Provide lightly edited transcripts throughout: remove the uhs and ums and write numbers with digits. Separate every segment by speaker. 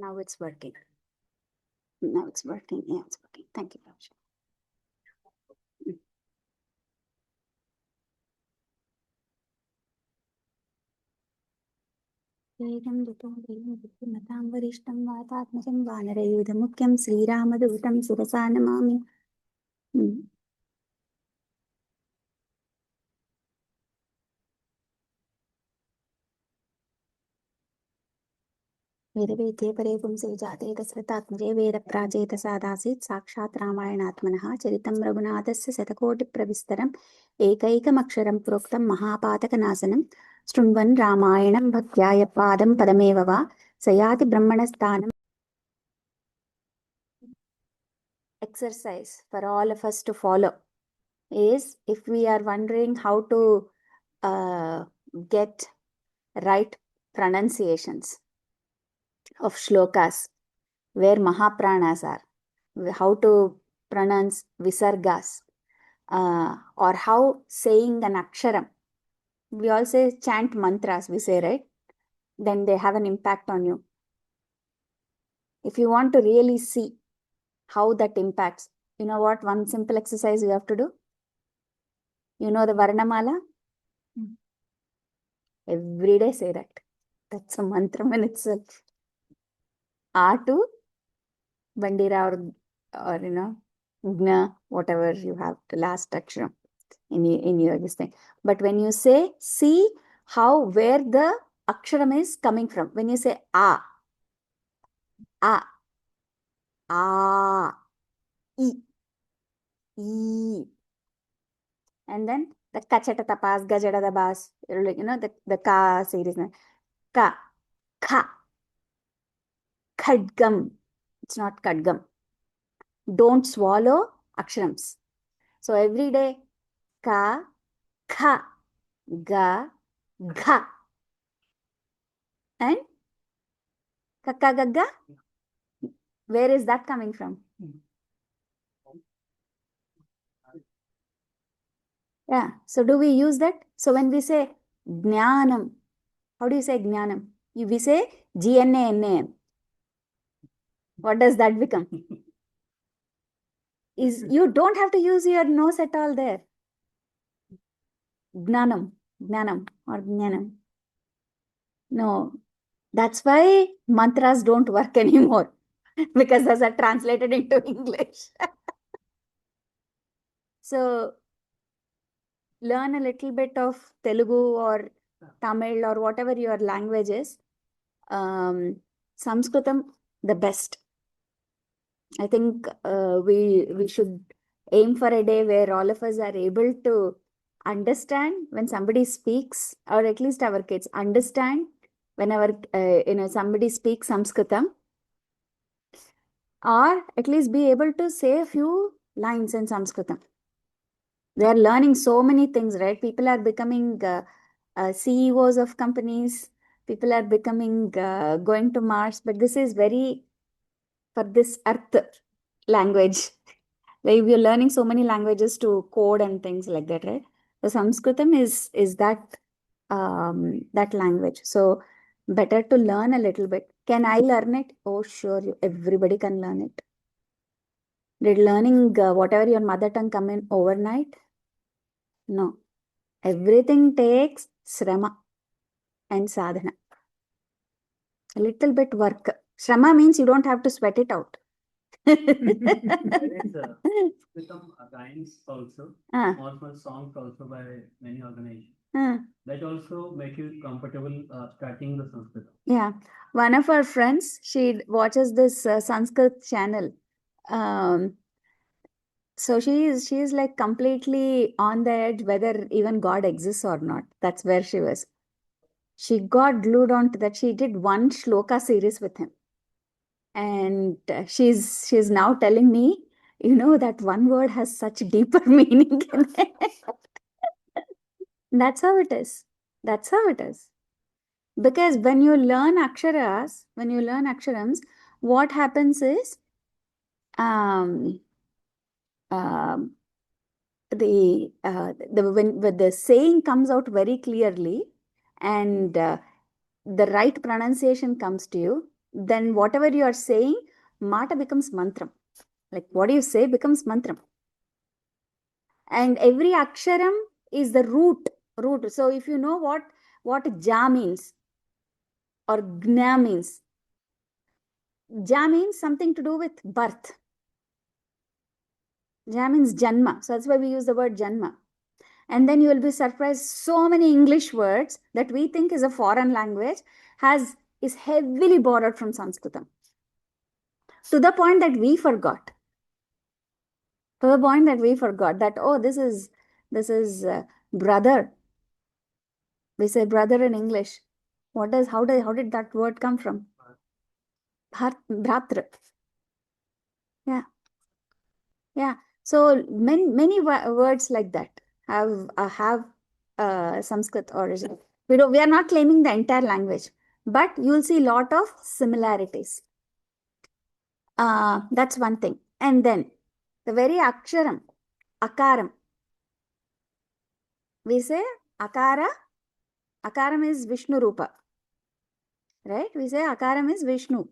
Speaker 1: Now it's working. Now it's working. Yeah, it's working. Thank you, Pravachan. वरिष्ठं वातात्मजं वानरयूथमुख्यं श्रीरामदूतं शिरसा नमामि. वेदवेद्ये परे पुंसे जाते दशरथात्मजे वेदप्राजेत सादासीत् साक्षात् रामायणात्मनः चरितं रघुनाथस्य शतकोटिप्रविस्तरम् एकैकमक्षरं प्रोक्तं महापातकनाशनं शृण्वन् रामायणं भक्त्या पादं पदमेव वा सयाति ब्रह्मणस्थानम्. Exercise for all of us to follow is, if we are wondering how to get right pronunciations of shlokas, where Mahapranas are, how to pronounce visargas, or how saying an aksharam. We all say chant mantras, we say, right? Then they have an impact on you. If you want to really see how that impacts, you know what? One simple exercise you have to do. You know the Varnamala? Every day say that. That's a mantra in itself. A to Bandira or you know, Gna, whatever you have, the last aksharam in your this thing. But when you say, see how, where the aksharam is coming from. When you say A, A, A, E, E, and then the Kachata Tapas, Gajada Dabas, you know, the Ka series. Ka, Kha, Khadgam. It's not Khadgam. Don't swallow aksharams. So every day, Ka, Kha, Ga, Gha. And Kakka Gagga? Where is that coming from? Yeah. So do we use that? So when we say Jnanam, how do you say Jnanam? We say G-N-A-N-A-M. What does that become? You don't have to use your nose at all there. Jnanam, Jnanam or Jnanam. No. That's why mantras don't work anymore. Because those are translated into English. So learn a little bit of Telugu or Tamil or whatever your language is. Sanskritam, the best. I think we should aim for a day where all of us are able to understand when somebody speaks, or at least our kids understand whenever somebody speaks Sanskritam, or at least be able to say a few lines in Sanskritam. They are learning so many things, right? People are becoming CEOs of companies. People are becoming going to Mars, but this is very for this earth language. Like we are learning so many languages to code and things like that, right? So Sanskritam is that that language. So better to learn a little bit. Can I learn it? Oh, sure, everybody can learn it. Did learning whatever your mother tongue come in overnight? No. Everything takes srama and sadhana. A little bit work. Srama means you don't have to sweat it out.
Speaker 2: There is some rhymes also, small songs also by many organizations. That also make you comfortable starting the Sanskrit.
Speaker 1: Yeah. One of our friends, she watches this Sanskrit channel. So she is like completely on the edge whether even God exists or not. That's where she was. She got glued on to that. She did one shloka series with him. And she's now telling me, you know, that one word has such deeper meaning in it. That's how it is. That's how it is. Because when you learn aksharams, what happens is when the saying comes out very clearly and the right pronunciation comes to you, then whatever you are saying, mata becomes mantram. Like what you say becomes mantram. And every aksharam is the root. So if you know what ja means or gna means, ja means something to do with birth. Ja means janma. So that's why we use the word janma. And then you will be surprised, so many English words that we think is a foreign language is heavily borrowed from Sanskritam. To the point that we forgot. That, oh, this is brother. We say brother in English. How did that word come from? Bhratra. Yeah. Yeah. So many words like that have Sanskrit origin. We are not claiming the entire language, but you will see a lot of similarities. That's one thing. And then the very aksharam, akaram. We say akara. Akaram is Vishnu Rupa. Right? We say akaram is Vishnu.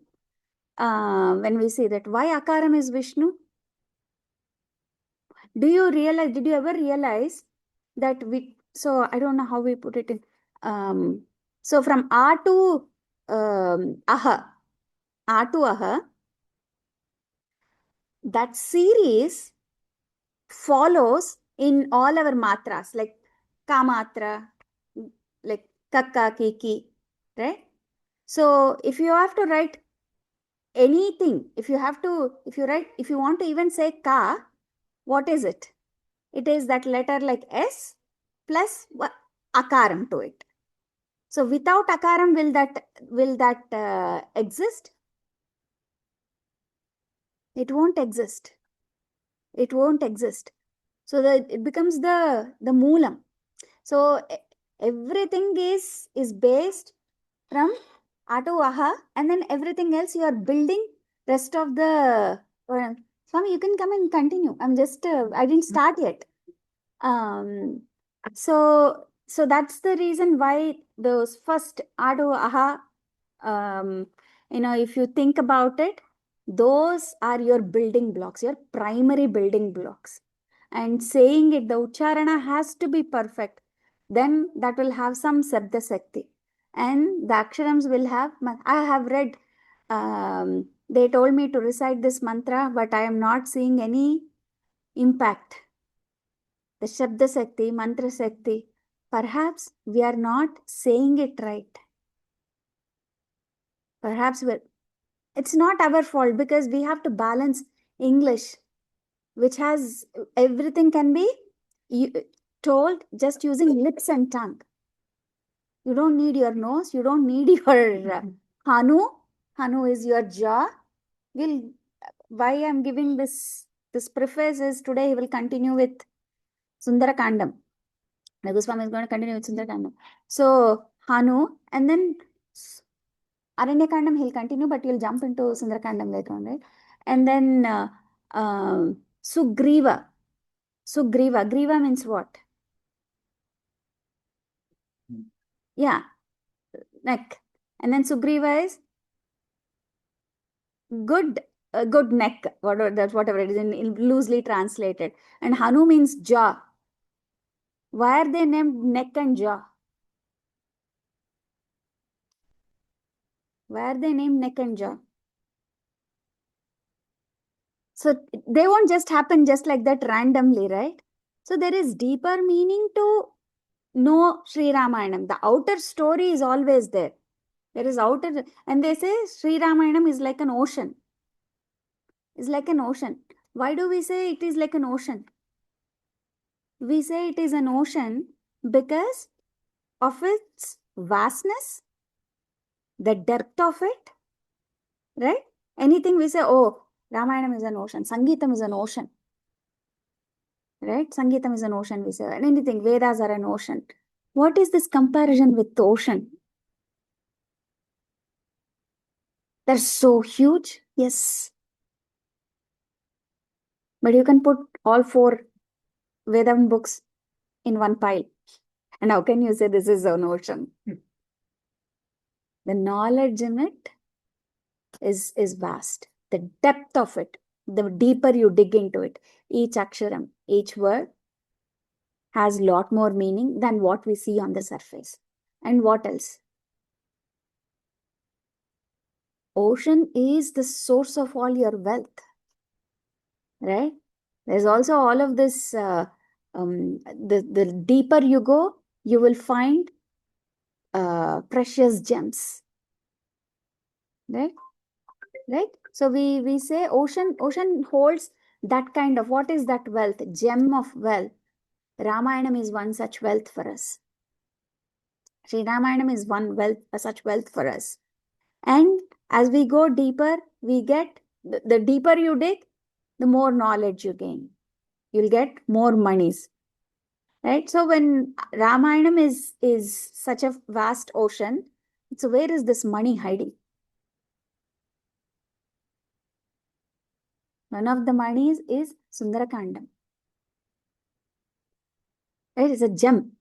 Speaker 1: When we say that, why akaram is Vishnu? Did you ever realize that so I don't know how we put it in. So from A to Aha, that series follows in all our matras, like Kamatra, like Kakka, Kiki, right? So if you have to write anything, if you want to even say Ka, what is it? It is that letter like S plus akaram to it. So without akaram, will that exist? It won't exist. It won't exist. So it becomes the moolam. So everything is based from Atu Aha, and then everything else you are building rest of the. Swami, you can come and continue. I'm just I didn't start yet. So that's the reason why those first Adu Aha, if you think about it, those are your building blocks, your primary building blocks. And saying it, the Ucharana has to be perfect. Then that will have some Sabda Sakti. And the Aksharams will have, I have read, they told me to recite this mantra, but I am not seeing any impact. The Shabda Sakti, Mantra Sakti, perhaps we are not saying it right. Perhaps it's not our fault, because we have to balance English, which has everything can be told just using lips and tongue. You don't need your nose, you don't need your Hanu. Hanu is your jaw. Why I'm giving this preface is today he will continue with Sundarakandam. Raghu Swamy is going to continue with Sundarakandam. So Hanu, and then Aranya Kandam he'll continue, but you'll jump into Sundarakandam later on, right? And then Sugriva. Griva means what? Yeah, neck. And then Sugriva is good neck, whatever it is in loosely translated. And Hanu means jaw. Why are they named neck and jaw? Why are they named neck and jaw? So they won't just happen just like that randomly, right? So there is deeper meaning to know Sri Ramayana. The outer story is always there. There is outer, and they say Sri Ramayana is like an ocean. It's like an ocean. Why do we say it is like an ocean? We say it is an ocean because of its vastness, the depth of it, right? Anything we say, oh, Ramayana is an ocean, Sangeetam is an ocean, right? Sangeetam is an ocean, we say. And anything, Vedas are an ocean. What is this comparison with the ocean? They're so huge, yes. But you can put all 4 Vedam books in one pile. And how can you say this is an ocean? The knowledge in it is vast. The depth of it, the deeper you dig into it, each aksharam, each word has a lot more meaning than what we see on the surface. And what else? Ocean is the source of all your wealth, right? There's also all of this, the deeper you go, you will find precious gems, right? Right? So we say ocean holds that kind of, what is that wealth? Gem of wealth. Ramayanam is one such wealth for us. Sri Ramayana is one wealth, such wealth for us. And as we go deeper, we get, the deeper you dig, the more knowledge you gain. You'll get more monies. Right? So when Ramayanam is such a vast ocean, so where is this money hiding? One of the monies is Sundarakandam. Right? It's a gem.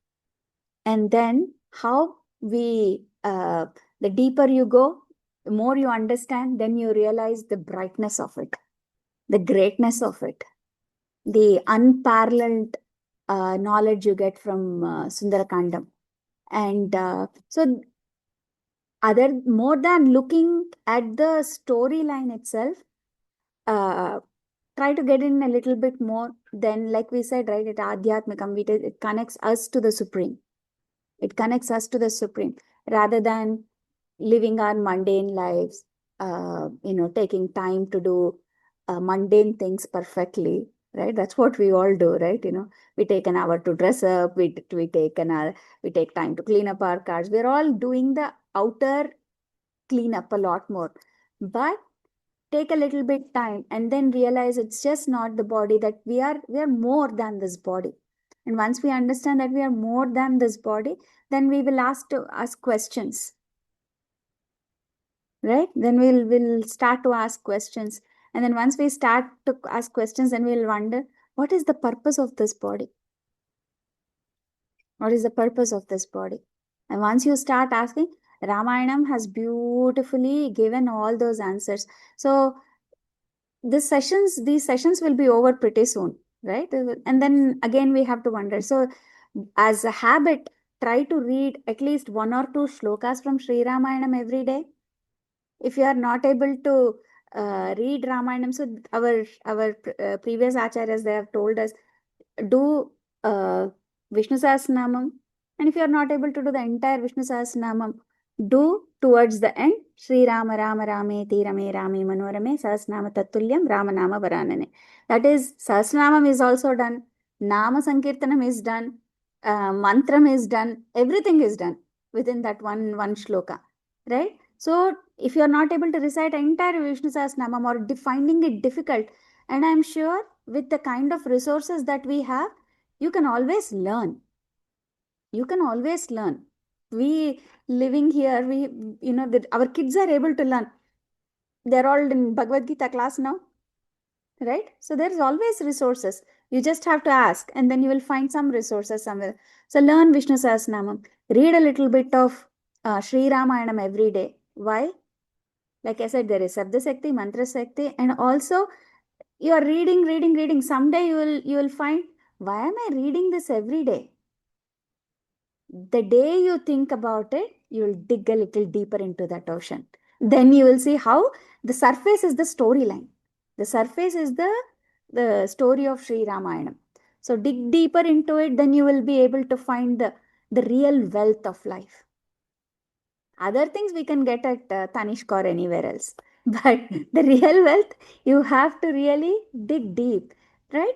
Speaker 1: And then how we, the deeper you go, the more you understand, then you realize the brightness of it, the greatness of it, the unparalleled knowledge you get from Sundarakandam. And so more than looking at the storyline itself, try to get in a little bit more. Then, like we said, right, at Adhyatmikam, it connects us to the Supreme. It connects us to the Supreme rather than living our mundane lives, taking time to do mundane things perfectly, right? That's what we all do, right? We take an hour to dress up, we take time to clean up our cars. We're all doing the outer cleanup a lot more. But take a little bit time and then realize it's just not the body, that we are more than this body. And once we understand that we are more than this body, then we will ask questions, right? Then we'll start to ask questions. And then once we start to ask questions, then we'll wonder, what is the purpose of this body? What is the purpose of this body? And once you start asking, Ramayanam has beautifully given all those answers. So these sessions will be over pretty soon, right? And then again, we have to wonder. So as a habit, try to read at least 1 or 2 shlokas from Sri Ramayanam every day. If you are not able to read Ramayanam, so our previous acharyas, they have told us, do Vishnu Sahasranamam. And if you are not able to do the entire Vishnu Sahasranamam, do towards the end Sri Rama Rama Rameti Rame Rame Manorame Sahasranama Tatulyam Rama Nama Varanane. That is, Sahasranamam is also done, Nama Sankirtanam is done, Mantram is done, everything is done within that one shloka, right? So if you are not able to recite entire Vishnu Sahasranamam or finding it difficult, and I'm sure with the kind of resources that we have, you can always learn. You can always learn. We living here, our kids are able to learn. They're all in Bhagavad Gita class now, right? So there's always resources. You just have to ask, and then you will find some resources somewhere. So learn Vishnu Sahasranamam. Read a little bit of Sri Ramayanam every day. Why? Like I said, there is Sabda Sakti, Mantra Sakti, and also you are reading. Someday you will find, why am I reading this every day? The day you think about it, you will dig a little deeper into that ocean. Then you will see how the surface is the storyline. The surface is the story of Sri Ramayana. So dig deeper into it, then you will be able to find the real wealth of life. Other things we can get at Tanishq or anywhere else. But the real wealth, you have to really dig deep, right?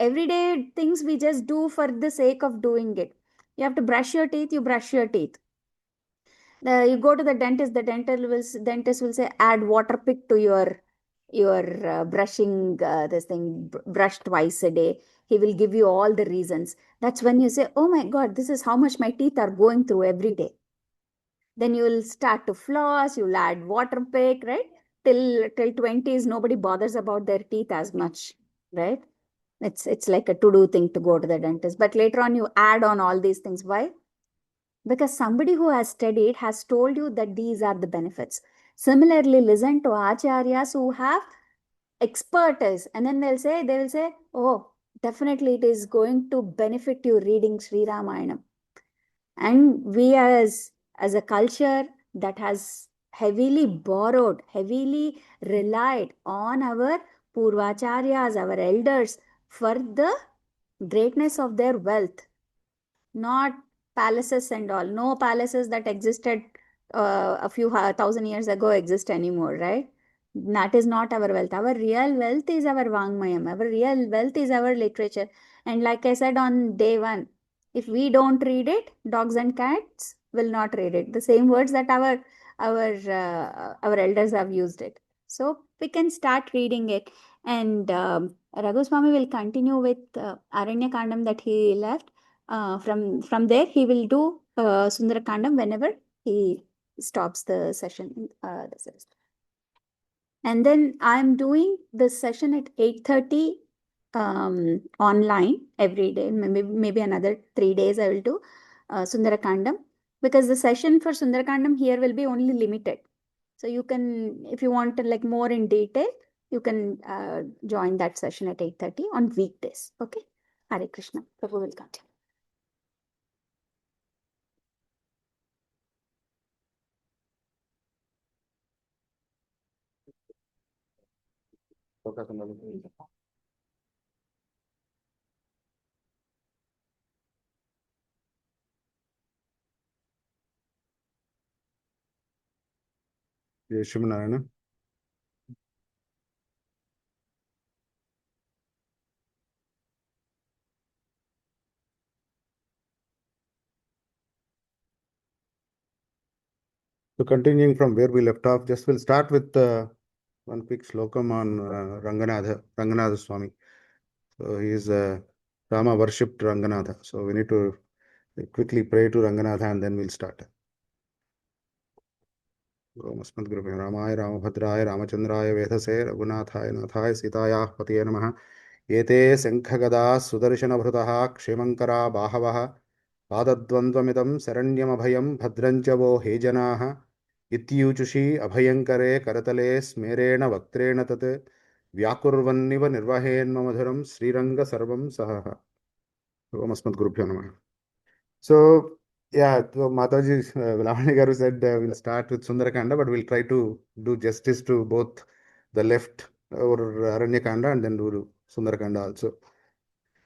Speaker 1: Everyday things we just do for the sake of doing it. You have to brush your teeth, you brush your teeth. You go to the dentist, dentist will say, add water pick to your brushing, this thing, brush twice a day. He will give you all the reasons. That's when you say, oh my God, this is how much my teeth are going through every day. Then you will start to floss, you'll add water pick, right? Till 20s, nobody bothers about their teeth as much, right? It's like a to-do thing to go to the dentist. But later on, you add on all these things. Why? Because somebody who has studied has told you that these are the benefits. Similarly, listen to Acharyas who have expertise, and then they will say, oh, definitely it is going to benefit you reading Sri Ramayana. And we as a culture that has heavily borrowed, heavily relied on our Purvacharyas, our elders, for the greatness of their wealth, not palaces and all. No palaces that existed a few thousand years ago exist anymore, right? That is not our wealth. Our real wealth is our Vangmayam. Our real wealth is our literature. And like I said on day one, if we don't read it, dogs and cats will not read it. The same words that our elders have used it. So we can start reading it. And Raghu Swamy will continue with Aranya Kandam that he left. From there, he will do Sundarakandam whenever he stops the session. And then I'm doing this session at 8:30 online every day. Maybe another 3 days I will do Sundarakandam, because the session for Sundarakandam here will be only limited. So you can, if you want to like more in detail, you can join that session at 8:30 on weekdays. Okay. Hare Krishna. Prabhu will continue.
Speaker 3: Shrimanarayana. So continuing from where we left off, just we'll start with one quick slokam on Ranganatha Swamy. So he is Rama worshipped Ranganatha. So we need to quickly pray to Ranganatha and then we'll start. Ramaya Ramabhadraya Ramachandraya Vedase Raghunathaya Nathaya Sitaya Patiye Namaha Ete Sankhagada Sudarshana Bhrutaha Kshimankara Bahavaha Padadvandvamidam Saranyamabhayam Bhadranchavo Hejanaha Ityuchushi Abhayankare Karatale Smerena Vaktrena Tate Vyakurvanniva Nirvahen Mamadhuram Sriranga Sarvam Sahaha. Om Asmat Gurubhyo Namaha. So, yeah, so Mataji Lavani Garu said we'll start with Sundarakanda, but we'll try to do justice to both the left or Aranya Kanda and then do Sundarakanda also.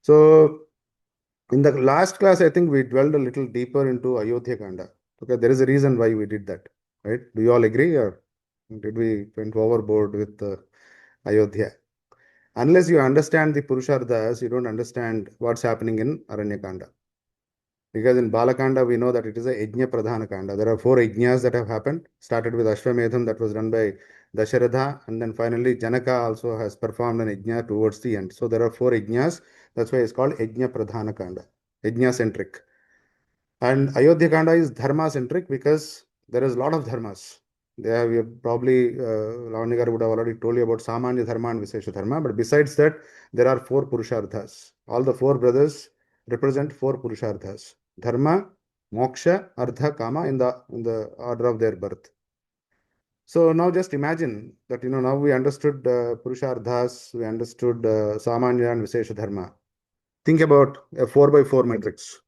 Speaker 3: So, in the last class, I think we dwelled a little deeper into Ayodhya Kanda. Okay, there is a reason why we did that, right? Do you all agree, or did we went overboard with Ayodhya? Unless you understand the Purusharthas, you don't understand what's happening in Aranya Kanda. Because in Balakanda, we know that it is a Yajna Pradhana Kanda. There are 4 Yajnas that have happened. Started with Ashwamedham that was done by Dasharatha, and then finally Janaka also has performed an Yajna towards the end. So there are 4 Yajnas. That's why it's called Yajna Pradhana Kanda, Yajna centric. And Ayodhya Kanda is Dharma centric because there is a lot of Dharmas. We have probably, Lavanigar would have already told you about Samanya Dharma and Vishesha Dharma. But besides that, there are 4 Purusharthas. All the 4 brothers represent 4 Purusharthas. Dharma, Moksha, Artha, Kama in the order of their birth. So now just imagine that, now we understood Purusharthas, we understood Samanya and Vishesha Dharma. Think about a 4x4 matrix.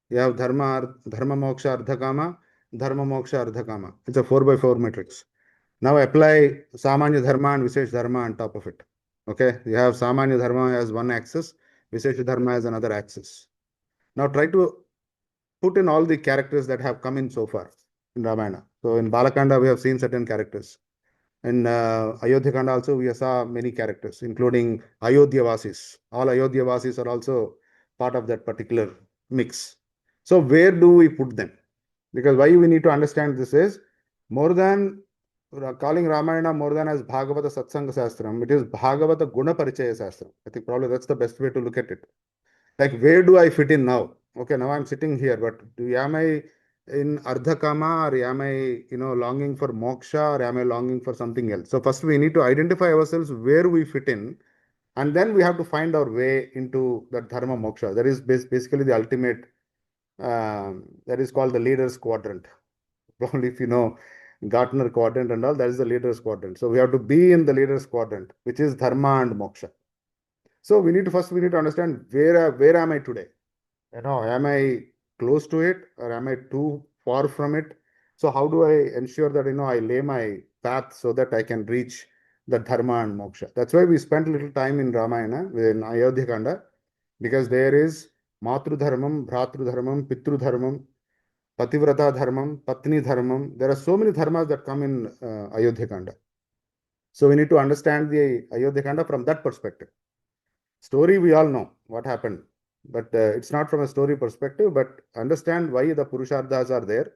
Speaker 3: You have Dharma Moksha, Artha, Kama, Dharma Moksha, Artha, Kama. It's a 4x4 matrix. Now apply Samanya Dharma and Vishesh Dharma on top of it. Okay, you have Samanya Dharma as one axis, Vishesh Dharma as another axis. Now try to put in all the characters that have come in so far in Ramayana. So in Balakanda, we have seen certain characters. In Ayodhya Kanda also, we saw many characters, including Ayodhya Vasis. All Ayodhya Vasis are also part of that particular mix. So where do we put them? Because why we need to understand this is, more than calling Ramayana more than as Bhagavata Satsanga Sastram, it is Bhagavata Guna Parichaya Sastram. I think probably that's the best way to look at it. Like, where do I fit in now? Okay, now I'm sitting here, but am I in Ardha Kama, or am I, longing for moksha, or am I longing for something else? So first we need to identify ourselves where we fit in, and then we have to find our way into that Dharma Moksha. That is basically the ultimate, that is called the leader's quadrant. Probably if you know, Gartner quadrant and all, that is the leaders quadrant. So we have to be in the leaders quadrant, which is dharma and moksha. So we need to understand where am I today? Am I close to it or am I too far from it? So how do I ensure that I lay my path so that I can reach the dharma and moksha? That's why we spent a little time in Ramayana, in Ayodhya Kanda, because there is matru dharmam, bhratru dharmam, pitru dharmam, pativrata dharmam, patni dharmam. There are so many dharmas that come in Ayodhya Kanda. So we need to understand the Ayodhya Kanda from that perspective. Story, we all know what happened, but it's not from a story perspective, but understand why the Purusharthas are there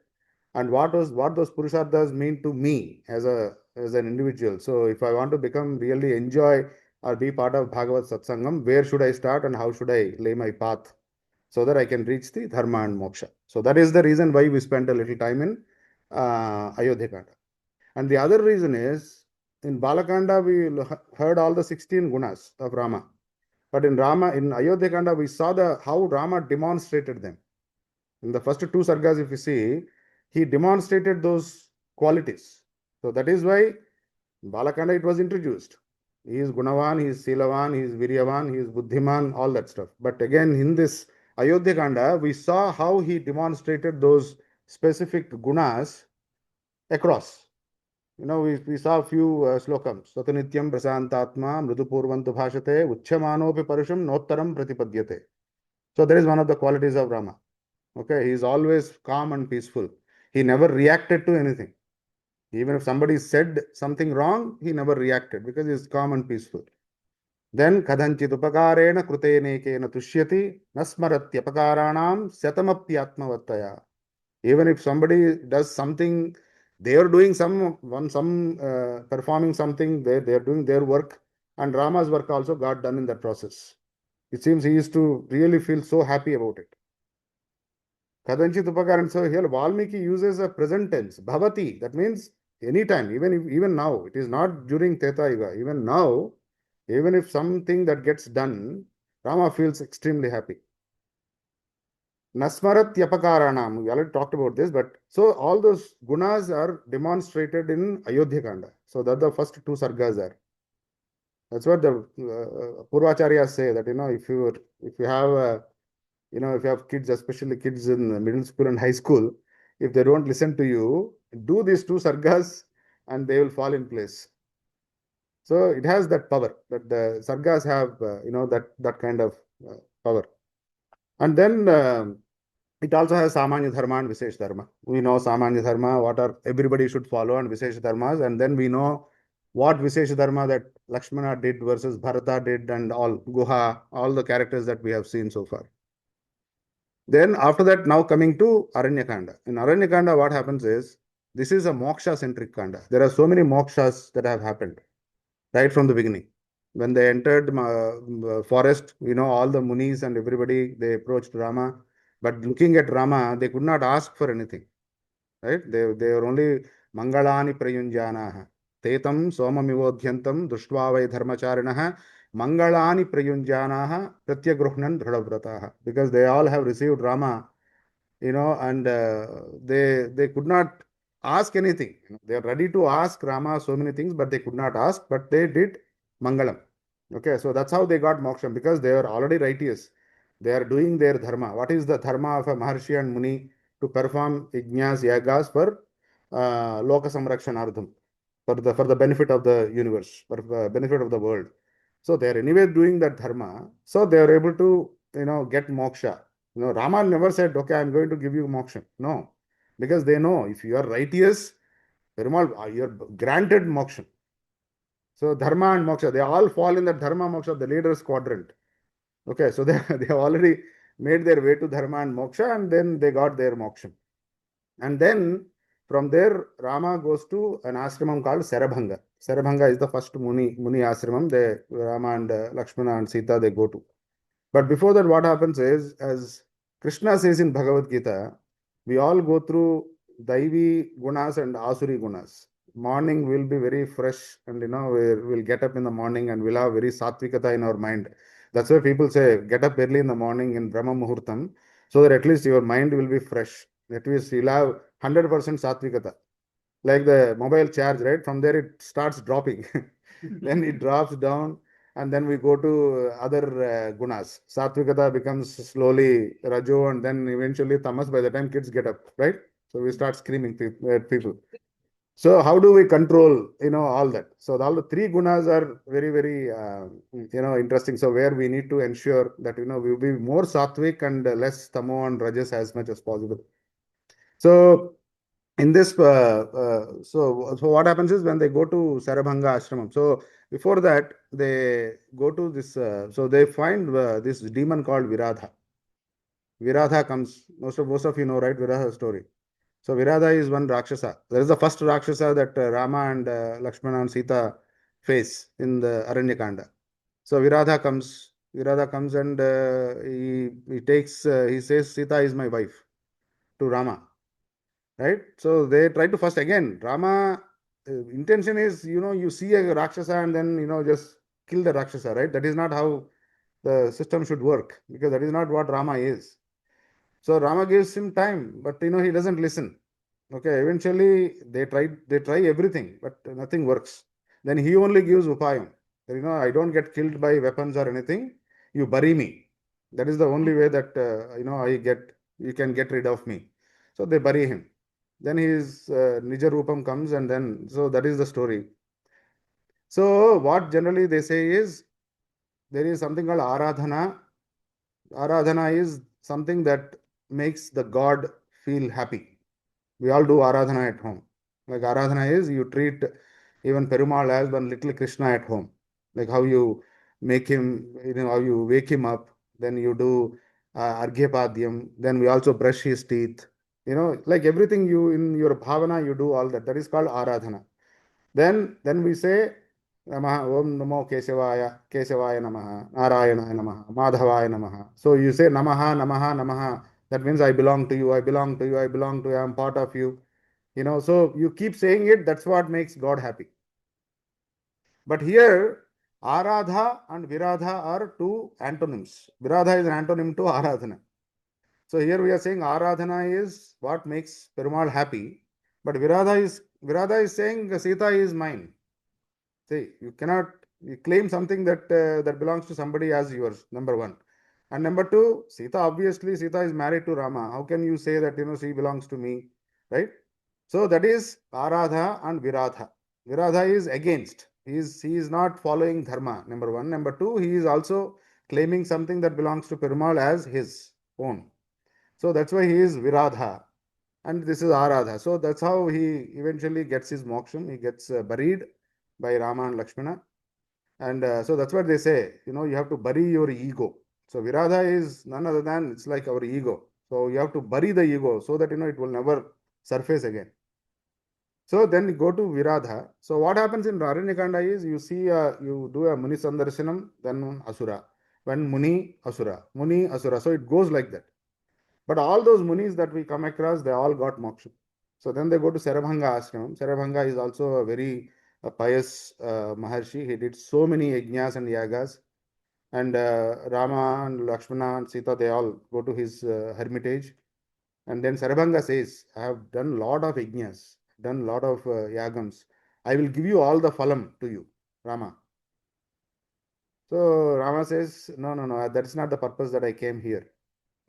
Speaker 3: and what those Purusharthas mean to me as an individual. So if I want to really enjoy or be part of Bhagavad Satsangam, where should I start and how should I lay my path so that I can reach the Dharma and Moksha? So that is the reason why we spent a little time in Ayodhya Kanda. And the other reason is, in Balakanda, we heard all the 16 gunas of Rama. But in Ayodhya Kanda, we saw how Rama demonstrated them. In the first two sargas, if you see, he demonstrated those qualities. So that is why in Balakanda it was introduced. He is Gunavan, he is Silavan, he is Viryavan, he is Buddhiman, all that stuff. But again, in this Ayodhya Kanda, we saw how he demonstrated those specific gunas across. We saw a few slokams. Satanityam prasantatma mridupurvantu bhashate uchyamanopi parusham nottaram pratipadyate. So that is one of the qualities of Rama. Okay, he is always calm and peaceful. He never reacted to anything. Even if somebody said something wrong, he never reacted because he is calm and peaceful. Then kadhanchit upakarena krutenekena tushyati nasmaratyapakaranam satamapyatmavattaya. Even if somebody does something, they are doing performing something, they are doing their work, and Rama's work also got done in that process. It seems he used to really feel so happy about it. Kadanchit upakaran. So here Valmiki uses a present tense, bhavati. That means anytime, even now. It is not during Treta Yuga. Even now, even if something that gets done, Rama feels extremely happy. Nasmarat Yapakaranam. We already talked about this, but so all those gunas are demonstrated in Ayodhya Kanda. So that the first two sargas are. That's what the Purvacharyas say, that if you have if you have kids, especially kids in middle school and high school, if they don't listen to you, do these two sargas and they will fall in place. So it has that power, that the sargas have that kind of power. And then it also has Samanya Dharma and Visesh Dharma. We know Samanya Dharma, what are everybody should follow, and Visesh Dharmas, and then we know what Visesh Dharma that Lakshmana did versus Bharata did, and all Guha, all the characters that we have seen so far. Then after that, now coming to Aranya Kanda. In Aranya Kanda, what happens is, this is a moksha-centric Kanda. There are so many mokshas that have happened right from the beginning. When they entered forest, all the munis and everybody, they approached Rama. But looking at Rama, they could not ask for anything. Right? They were only Mangalani Prayunjanaha. Tetam Somamivodhyantam Dushtva Vai Dharmacharinaha Mangalani Prayunjanaha Pratyagruhnan Dhradavrataha. Because they all have received Rama, and they could not ask anything. They are ready to ask Rama so many things, but they could not ask, but they did Mangalam. Okay, so that's how they got moksha, because they are already righteous. They are doing their dharma. What is the dharma of a Maharshi and Muni? To perform yajnas, yagas for loka samrakshanardham, for the benefit of the universe, for the benefit of the world. So they are anyway doing that dharma. So they are able to get moksha. Rama never said, okay, I'm going to give you moksha. No, because they know if you are righteous, Perumal, you are granted moksha. So dharma and moksha, they all fall in the dharma moksha, the leader's quadrant. Okay, so they have already made their way to dharma and moksha, and then they got their moksha. And then from there, Rama goes to an ashramam called Sarabhanga. Sarabhanga is the first Muni ashramam. Rama and Lakshmana and Sita, they go to. But before that, what happens is, as Krishna says in Bhagavad Gita, we all go through Daivi gunas and Asuri gunas. Morning will be very fresh, and we'll get up in the morning and we'll have very satvikata in our mind. That's why people say, get up early in the morning in Brahma Muhurtam, so that at least your mind will be fresh. At least you'll have 100% satvikata. like the mobile charge, right? From there it starts dropping. Then it drops down, and then we go to other gunas. Satvikata becomes slowly Rajo, and then eventually Tamas by the time kids get up, right? So we start screaming at people. So how do we control, all that? So all the three gunas are very, very, interesting. So where we need to ensure that, we will be more sattvic and less tamo and rajas as much as possible. So in this, so what happens is when they go to Sarabhanga Ashramam. So before that, they go to this, so they find this demon called Viradha. Viradha comes, most of you know, right? Viradha story. So Virada is one Rakshasa. There is the first Rakshasa that Rama and Lakshmana and Sita face in the Aranya Kanda. So Virada comes and he says Sita is my wife to Rama, right? So they try to first again, Rama intention is, you see a Rakshasa and then, just kill the Rakshasa, right? That is not how the system should work, because that is not what Rama is. So Rama gives him time, but he doesn't listen. Okay, eventually they try everything, but nothing works. Then he only gives upayam. That, I don't get killed by weapons or anything. You bury me. That is the only way that you can get rid of me. So they bury him. Then his Nija Rupam comes, and then so that is the story. So what generally they say is there is something called Aradhana. Aradhana is something that makes the god feel happy. We all do Aradhana at home. Like Aradhana is you treat even Perumal as one little Krishna at home. Like how you make him, how you wake him up, then you do Arghyapadyam, then we also brush his teeth. Like everything you in your bhavana, you do all that. That is called Aradhana. Then we say Namaha Om Namo Kesavaya Namaha, Narayana Namaha, Madhavaya Namaha. So you say Namaha, Namaha, Namaha. That means I belong to you, I belong to you, I belong to you, I am part of you. So you keep saying it, that's what makes God happy. But here, Aradha and Viradha are two antonyms. Viradha is an antonym to Aradhana. So here we are saying Aradhana is what makes Perumal happy, but Viradha is saying Sita is mine. See, you claim something that belongs to somebody as yours, number one. And number two, Sita is married to Rama. How can you say that, she belongs to me, right? So that is Aradha and Viradha. Viradha is against. He is not following Dharma, number one. Number two, he is also claiming something that belongs to Perumal as his own. So that's why he is Viradha. And this is Aradha. So that's how he eventually gets his moksham. He gets buried by Rama and Lakshmana. And so that's what they say, you have to bury your ego. So Viradha is none other than, it's like our ego. So you have to bury the ego so that, it will never surface again. So then you go to Viradha. So what happens in Aranyakanda is you do a Muni Sandarshanam, then Asura. When Muni, Asura. Muni, Asura. So it goes like that. But all those Munis that we come across, they all got moksha. So then they go to Sarabhanga Ashram. Sarabhanga is also a very pious Maharshi. He did so many yajnas and yagas. And Rama and Lakshmana and Sita, they all go to his hermitage. And then Sarabhanga says, I have done lot of yajnas, done lot of yagams. I will give you all the phalam to you, Rama. So Rama says, no, that's not the purpose that I came here.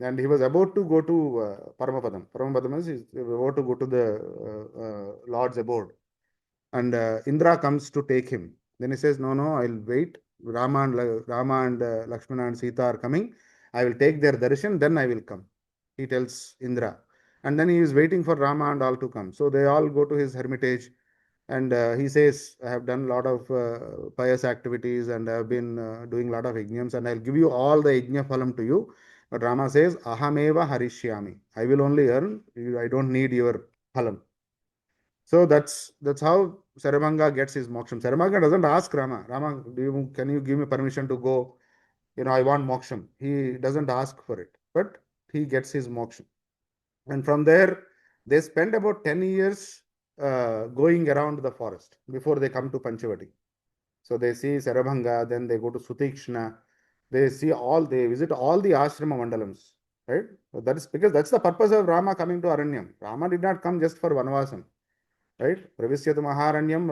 Speaker 3: And he was about to go to Paramapadam. Paramapadam is about to go to the Lord's abode. And Indra comes to take him. Then he says, no, I'll wait. Rama and Lakshmana and Sita are coming. I will take their darshan, then I will come. He tells Indra. And then he is waiting for Rama and all to come. So they all go to his hermitage. And he says, I have done a lot of pious activities and I have been doing a lot of yajnams, and I'll give you all the yajna phalam to you. But Rama says, Ahameva harishyami. I will only earn, I don't need your phalam. So that's how Sarabhanga gets his moksham. Sarabhanga doesn't ask Rama, can you give me permission to go? I want moksham. He doesn't ask for it, but he gets his moksham. And from there, they spend about 10 years going around the forest before they come to Panchavati. So they see Sarabhanga, then they go to Sutikshna. They visit all the ashrama mandalams, right? So that is because that's the purpose of Rama coming to Aranyam. Rama did not come just for Vanvasam. right? Pravisyatu Maharanyam,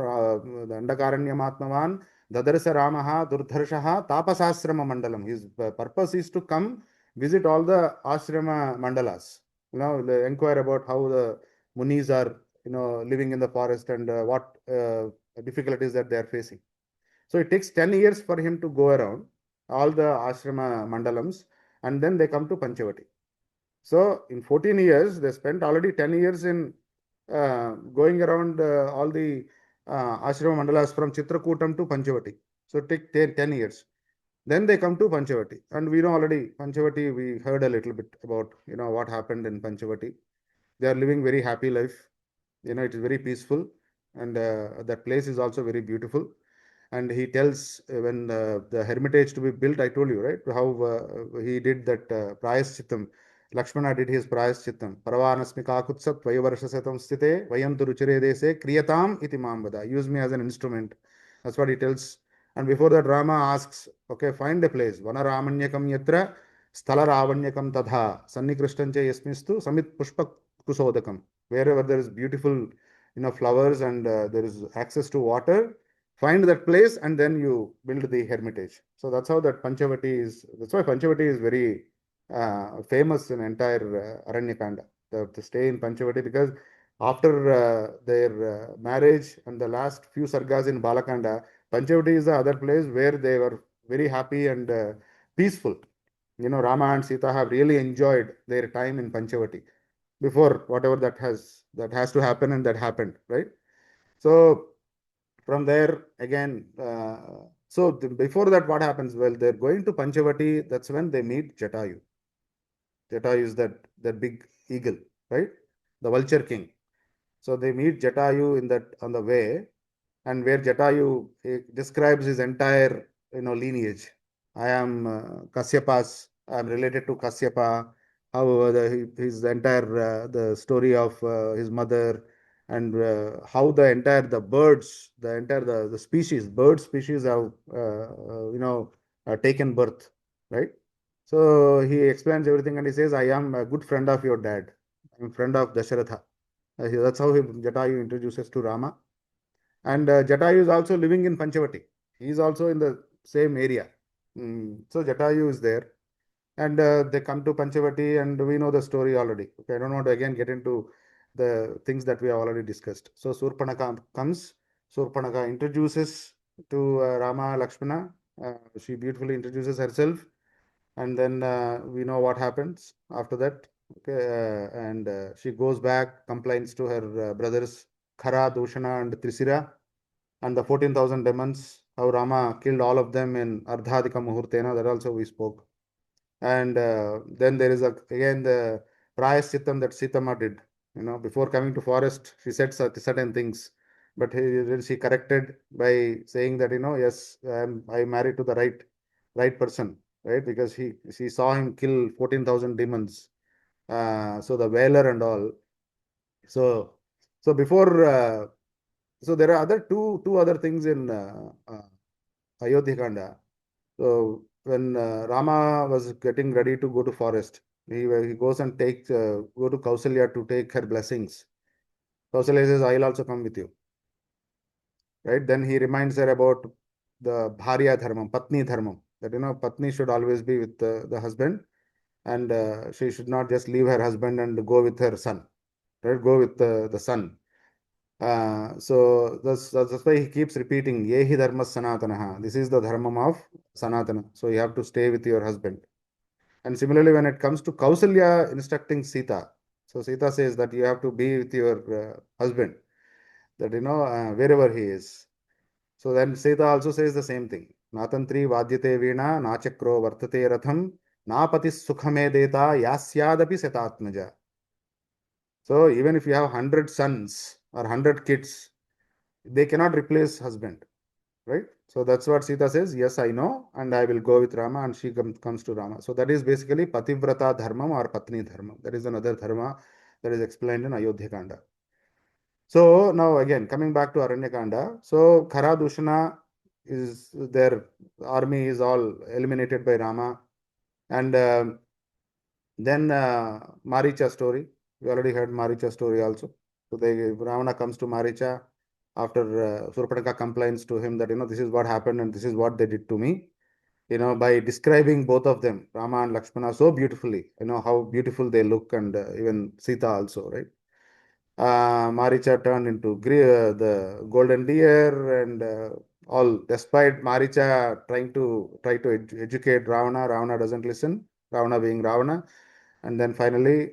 Speaker 3: Dandakaranyam Dadarsa Ramaha, Durdharshaha, Tapasasrama Mandalam. His purpose is to come visit all the ashrama mandalas. Inquire about how the munis are, living in the forest and what difficulties that they are facing. So it takes 10 years for him to go around all the ashrama mandalams, and then they come to Panchavati. So in 14 years, they spent already 10 years in going around all the ashrama mandalas from Chitrakutam to Panchavati. So it takes 10 years. Then they come to Panchavati. And we know already Panchavati, we heard a little bit about, what happened in Panchavati. They are living very happy life. It is very peaceful. And that place is also very beautiful. And he tells when the hermitage to be built, I told you, right, how he did that prayaschittam. Lakshmana did his prayaschittam. Paravanasmi kakutsat vayavarashasatam sthite vayantu ruchire dese kriyatam iti mamvada. Use me as an instrument. That's what he tells. And before that, Rama asks, okay, find a place. Vana ramanyakam yatra sthala ravanyakam tadha sannikrishtanche yasmistu samit pushpak kusodakam. Wherever there is beautiful, flowers and there is access to water, find that place and then you build the hermitage. So that's how that Panchavati is. That's why Panchavati is very famous in entire Aranya Kanda. The stay in Panchavati, because after their marriage and the last few sargas in Balakanda, Panchavati is the other place where they were very happy and peaceful. Rama and Sita have really enjoyed their time in Panchavati before whatever that has to happen, and that happened, right? So from there again, before that, what happens? Well, they're going to Panchavati. That's when they meet Jatayu. Jatayu is that big eagle, right? The vulture king. So they meet Jatayu in that on the way, and where Jatayu describes his entire lineage. I am Kasyapas. I am related to Kasyapa. How his entire the story of his mother, and how the birds, the species, bird species have taken birth, right? So he explains everything, and he says, I am a good friend of your dad. I'm a friend of Dasharatha. That's how Jatayu introduces to Rama. And Jatayu is also living in Panchavati. He is also in the same area. So Jatayu is there. And they come to Panchavati, and we know the story already. Okay, I don't want to again get into the things that we have already discussed. So Surpanaka comes. Surpanaka introduces to Rama Lakshmana. She beautifully introduces herself. And then we know what happens after that. Okay, and she goes back, complains to her brothers Khara, Dushana, and Trisira, and the 14,000 demons, how Rama killed all of them in Ardhadika Muhurtena, that also we spoke. And then there is again the Prayaschittam that Sitama did. Before coming to forest, she said certain things, but she corrected by saying that, yes, I married to the right person, right? Because she saw him kill 14,000 demons. So the Valor and all. So before, so there are two other things in Ayodhya Kanda. So when Rama was getting ready to go to forest, he goes and go to Kausalya to take her blessings. Kausalya says, I'll also come with you. Right? Then he reminds her about the Bharya Dharma, Patni Dharma, that Patni should always be with the husband, and she should not just leave her husband and go with her son. Right? Go with the son. So that's why he keeps repeating, Yehi Dharma Sanatana. This is the Dharma of Sanatana. So you have to stay with your husband. And similarly, when it comes to Kausalya instructing Sita, so Sita says that you have to be with your husband, that wherever he is. So then Sita also says the same thing. Natantri vadyate veena, nachakro vartate ratham, napatis sukhame deta, yasyadapi setatmaja. So even if you have 100 sons or 100 kids, they cannot replace husband, right? So that's what Sita says. Yes, I know, and I will go with Rama, and she comes to Rama. So that is basically Pativrata Dharma or Patni Dharma. That is another dharma that is explained in Ayodhya Kanda. So now again, coming back to Aranya Kanda. So Khara Dushana is their army is all eliminated by Rama. And then Maricha story. We already heard Maricha story also. So Ravana comes to Maricha after Surpanaka complains to him that, this is what happened and this is what they did to me. By describing both of them, Rama and Lakshmana, so beautifully, how beautiful they look, and even Sita also, right? Maricha turned into the golden deer, and all. Despite Maricha try to educate Ravana, Ravana doesn't listen. Ravana being Ravana, and then finally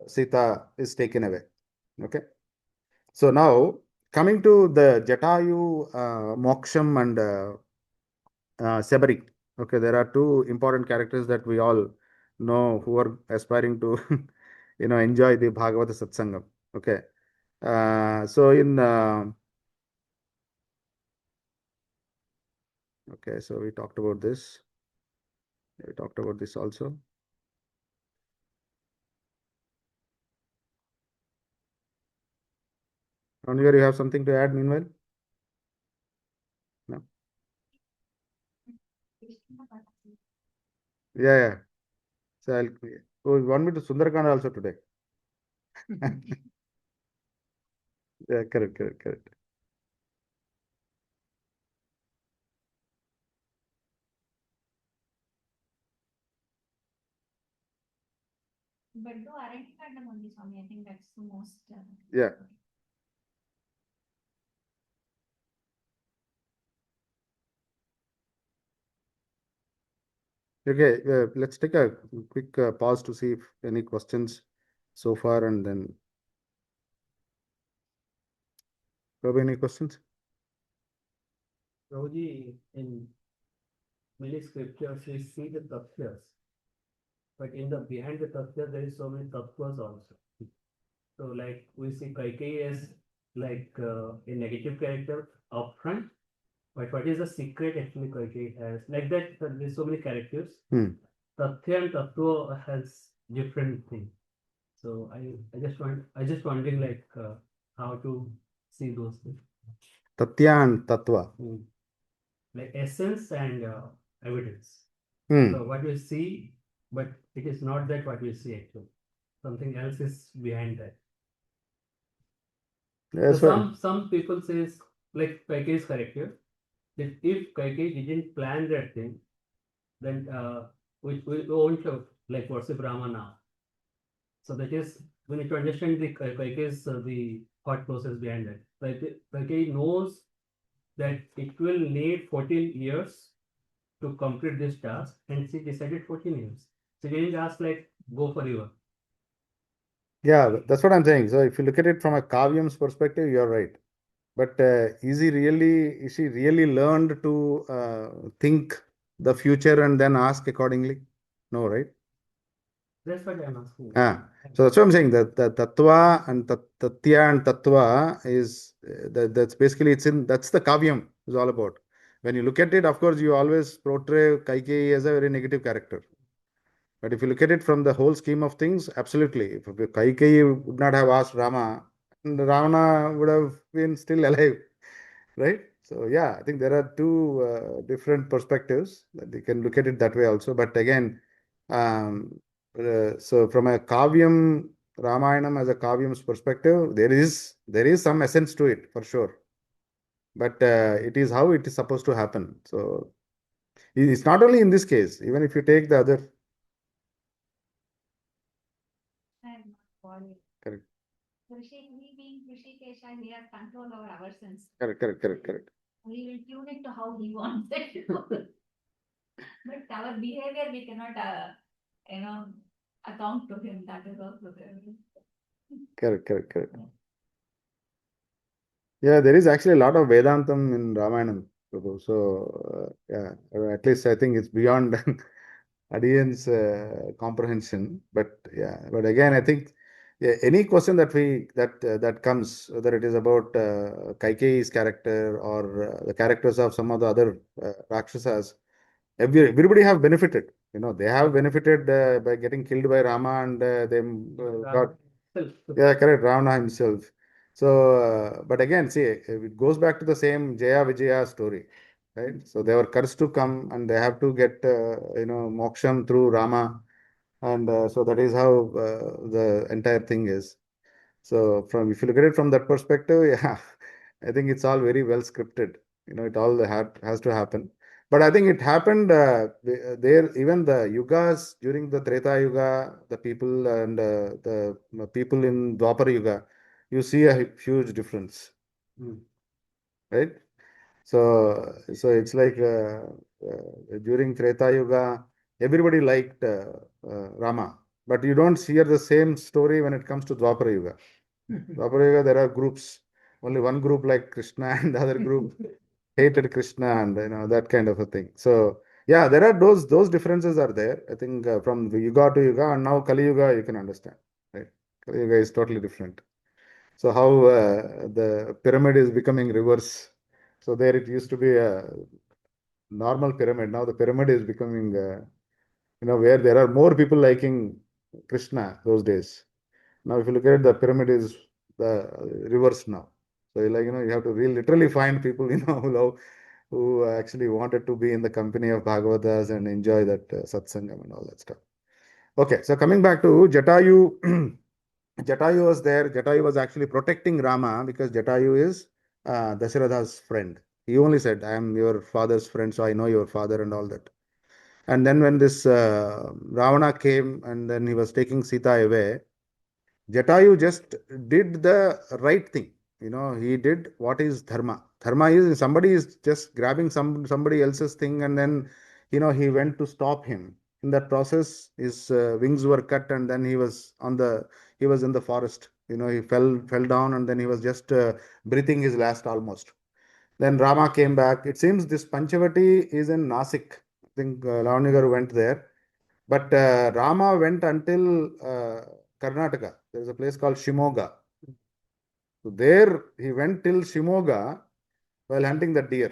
Speaker 3: Sita is taken away. Okay. So now coming to the Jatayu, Moksham, and Sabari. Okay, there are two important characters that we all know who are aspiring to, enjoy the Bhagavata Satsangam. Okay. Okay, so we talked about this. We talked about this also. Ranveer, you have something to add meanwhile? No? Yeah, yeah. So you want me to Sundarakanda also today? Yeah, correct, correct, correct.
Speaker 1: But do Aranya Kanda only, Swami. I think that's the most.
Speaker 3: Yeah. Okay, let's take a quick pause to see if any questions so far, and then. Prabhu, any questions?
Speaker 2: Prabhuji, in many scriptures we see the tattvas, but in the behind the tattva there is so many tattvas also. So like we see Kaikeyi as like a negative character upfront, but what is the secret actually Kaikeyi has? Like that, there's so many characters. Tathya and Tattva has different things. So I just wondering like how to see those things.
Speaker 3: Tatya and Tattva.
Speaker 2: Like essence and evidence.
Speaker 3: Hmm.
Speaker 2: So what we see, but it is not that what we see actually. Something else is behind that.
Speaker 3: That's
Speaker 2: So some people says like Kaikeyi's character that if Kaikeyi didn't plan that thing, then we won't like worship Rama now. So that is we need to understand the Kaikeyi's the thought process behind that. Kaikeyi knows that it will need 14 years to complete this task, and she decided 14 years. She didn't ask like go for you.
Speaker 3: Yeah, that's what I'm saying. So if you look at it from a Kavyam's perspective, you're right. But is she really learned to think the future and then ask accordingly? No, right?
Speaker 2: That's what I'm asking.
Speaker 3: So that's what I'm saying. The Tattva and Tatya and Tattva is that's basically that's the Kavyam is all about. When you look at it, of course, you always portray Kaikeyi as a very negative character. But if you look at it from the whole scheme of things, absolutely. If Kaikeyi would not have asked Rama, Ravana would have been still alive, right? So yeah, I think there are two different perspectives that you can look at it that way also. But again, so from a Kavyam, Ramayanam as a Kavyam's perspective, there is some essence to it for sure. But it is how it is supposed to happen. So it's not only in this case. Even if you take the other. Correct.
Speaker 1: We being Rishikesha, we have control over our sense.
Speaker 3: Correct.
Speaker 1: We will tune it to how he wants it. But our behavior, we cannot, account to him. That is also there.
Speaker 3: Correct. Yeah, there is actually a lot of Vedantam in Ramayana, Prabhu. So, yeah, at least I think it's beyond audience comprehension. But yeah, but again, I think any question that comes, whether it is about Kaikeyi's character or the characters of some of the other Rakshasas, everybody have benefited. They have benefited by getting killed by Rama, and them got. Yeah, correct. Ravana himself. So, but again, see, it goes back to the same Jaya Vijaya story, right? So they were cursed to come, and they have to get, moksham through Rama, and so that is how the entire thing is. So if you look at it from that perspective, yeah, I think it's all very well scripted. It all has to happen. But I think it happened there, even the yugas during the Treta Yuga, the people and the people in Dwapara Yuga, you see a huge difference. Right? So it's like during Treta Yuga, everybody liked Rama, but you don't hear the same story when it comes to Dwapara Yuga. Dwapara Yuga, there are groups. Only one group liked Krishna, and the other group hated Krishna, and that kind of a thing. So yeah, there are those differences are there. I think from Yuga to Yuga, and now Kali Yuga, you can understand. Right? Kali Yuga is totally different. So how the pyramid is becoming reverse. So there it used to be a normal pyramid. Now the pyramid is becoming, where there are more people liking Krishna those days. Now if you look at it, the pyramid is the reverse now. So you have to really literally find people, who actually wanted to be in the company of Bhagavatas and enjoy that satsangam and all that stuff. Okay, so coming back to Jatayu. Jatayu was there. Jatayu was actually protecting Rama because Jatayu is Dasharatha's friend. He only said, I am your father's friend, so I know your father and all that. And then when this Ravana came and then he was taking Sita away, Jatayu just did the right thing. He did what is dharma. Dharma is somebody is just grabbing somebody else's thing, and then he went to stop him. In that process, his wings were cut, and then he was in the forest. He fell down, and then he was just breathing his last almost. Then Rama came back. It seems this Panchavati is in Nasik. I think Ravanigar went there. But Rama went until Karnataka. There is a place called Shimoga. So there he went till Shimoga while hunting the deer.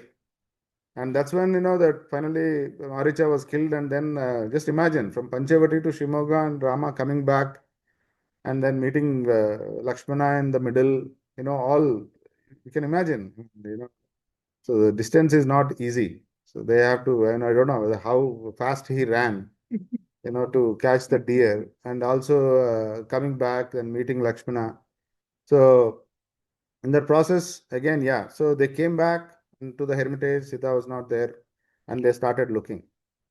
Speaker 3: And that's when, that finally Maricha was killed. And then just imagine from Panchavati to Shimoga and Rama coming back and then meeting Lakshmana in the middle, all you can imagine, So the distance is not easy. So they have to, and I don't know how fast he ran. To catch the deer and also coming back and meeting Lakshmana. So in that process, again, yeah. So they came back to the hermitage. Sita was not there, and they started looking.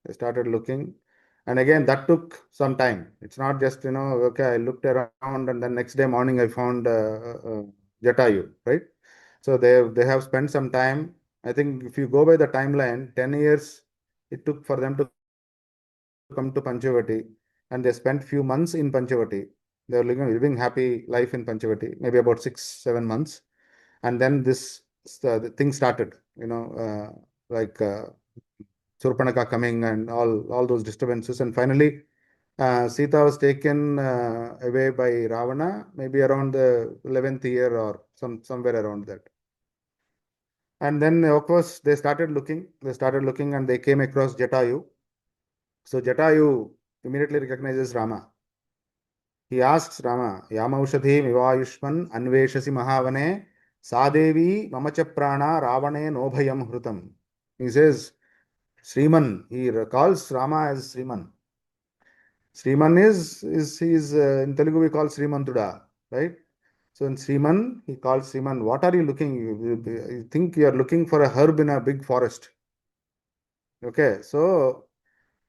Speaker 3: They started looking, and again, that took some time. It's not just okay. I looked around, and then next day morning I found Jatayu, right? So they have spent some time. I think if you go by the timeline, 10 years it took for them to come to Panchavati, and they spent few months in Panchavati. They were living happy life in Panchavati, maybe about 6-7 months, and then the thing started. Like Surpanaka coming and all those disturbances, and finally Sita was taken away by Ravana, maybe around the 11th year or somewhere around that. And then of course they started looking. And they came across Jatayu. So Jatayu immediately recognizes Rama. He asks Rama, Yamaushadhi Mivayushman Anveshasi Mahavane Sadevi Mamacha Prana Ravane Nobhayam Hrutam. He says, Sriman. He calls Rama as Sriman. Sriman is in Telugu we call Srimantuda, right? So in Sriman, he calls Sriman. What are you looking? You think you are looking for a herb in a big forest. Okay, so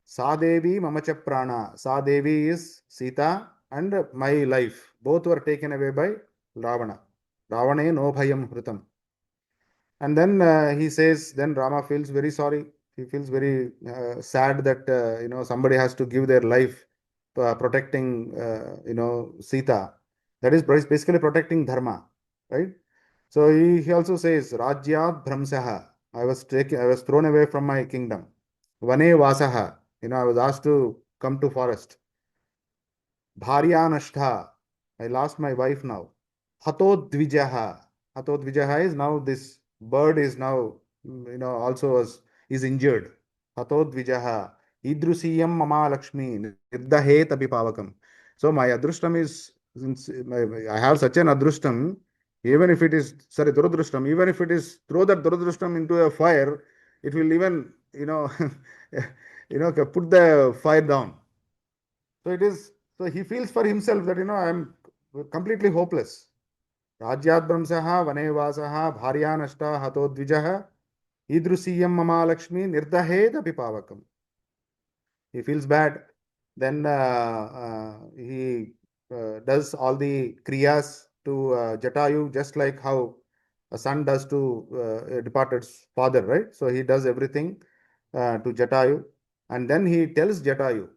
Speaker 3: Sadevi Mamacha Prana. Sadevi is Sita and my life. Both were taken away by Ravana. Ravane no bhayam hrutam. And then he says, then Rama feels very sorry. He feels very sad that somebody has to give their life protecting Sita. That is basically protecting Dharma, right? So he also says, Rajyat Bhramsaha. I was thrown away from my kingdom. Vane Vasaha. I was asked to come to forest. Bharya Nashtha. I lost my wife now. Hatodvijaha. Hatodvijaha is now this bird is now, also is injured. Hatodvijaha. Idrusiyam Mama Lakshmi. Nirdahet Abhipavakam. So my adrushtam is, I have such an adrushtam, even if it is, sorry, duradrushtam, even if it is, throw that duradrushtam into a fire, it will even, put the fire down. So it is, so he feels for himself that, I am completely hopeless. Rajyadvamsaha vanevasaha bharya nashta hato dvijaha idrusiyam mama lakshmi nirdaheda pipavakam. He feels bad. Then he does all the kriyas to Jatayu, just like how a son does to a departed father, right? So he does everything to Jatayu. And then he tells Jatayu,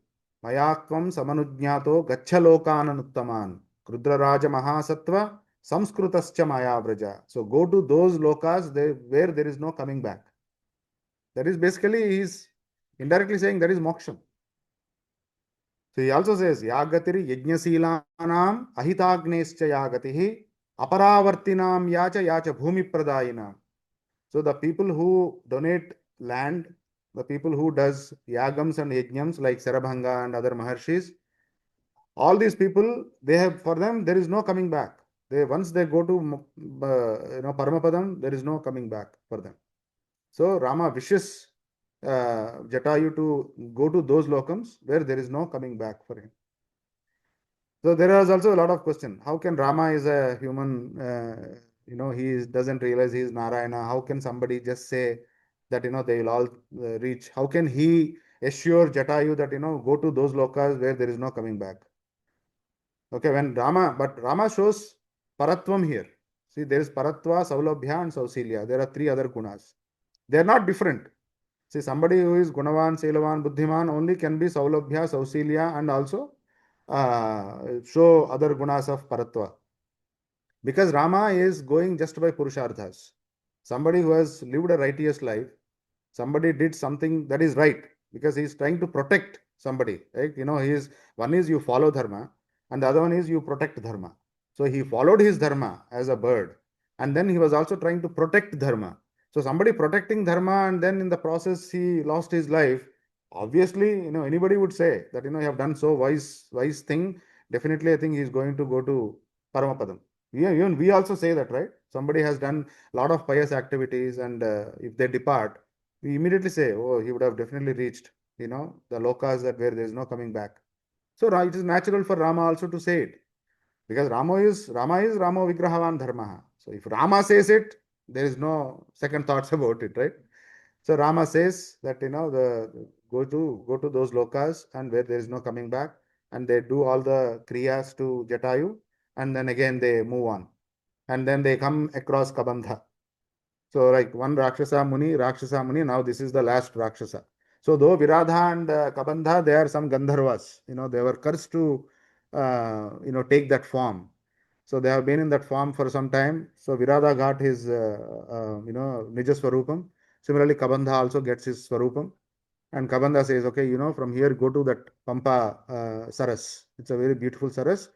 Speaker 3: Mayakvam samanujñato gacchalokanan Rudraraja Mahasattva Samskrutascha Maya Vraja. So go to those lokas where there is no coming back. That is basically, he is indirectly saying that is moksha. So he also says, Yagatiri Yajnasilanam Ahitagnescha Yagatihi Aparavartinam Yacha Yacha Bhumi Pradayinam. So the people who donate land, the people who does yagams and yajnams like Sarabhanga and other maharshis, all these people, they have, for them, there is no coming back. They, once they go to Paramapadam, there is no coming back for them. So Rama wishes Jatayu to go to those lokams where there is no coming back for him. So there is also a lot of question. How can Rama is a human, he doesn't realize he is Narayana. How can somebody just say that, they will all reach? How can he assure Jatayu that, go to those lokas where there is no coming back? Okay, but Rama shows Paratvam here. See, there is Paratva, Saulabhya and Sausilya. There are three other gunas. They are not different. See, somebody who is Gunavan, Sailavan, Buddhiman only can be Saulabhya, Sausilya and also show other gunas of Paratva. Because Rama is going just by Purusharthas. Somebody who has lived a righteous life, somebody did something that is right because he is trying to protect somebody. Right? One is you follow Dharma and the other one is you protect Dharma. So he followed his Dharma as a bird and then he was also trying to protect Dharma. So somebody protecting Dharma and then in the process he lost his life. Obviously, anybody would say that, you have done so wise thing. Definitely, I think he is going to go to Paramapadam. Even we also say that, right? Somebody has done a lot of pious activities and if they depart, we immediately say, oh, he would have definitely reached, the lokas that where there is no coming back. So it is natural for Rama also to say it. Because Rama is Rama Vigrahavan Dharma. So if Rama says it, there is no second thoughts about it, right? So Rama says that, go to those lokas and where there is no coming back and they do all the kriyas to Jatayu and then again they move on. And then they come across Kabandha. So like one Rakshasa Muni, now this is the last Rakshasa. So though Viradha and Kabandha, they are some Gandharvas, they were cursed to, take that form. So they have been in that form for some time. So Virada got his, Nija Swarupam. Similarly, Kabandha also gets his Swarupam. And Kabandha says, okay, from here go to that Pampa Saras. It's a very beautiful Saras.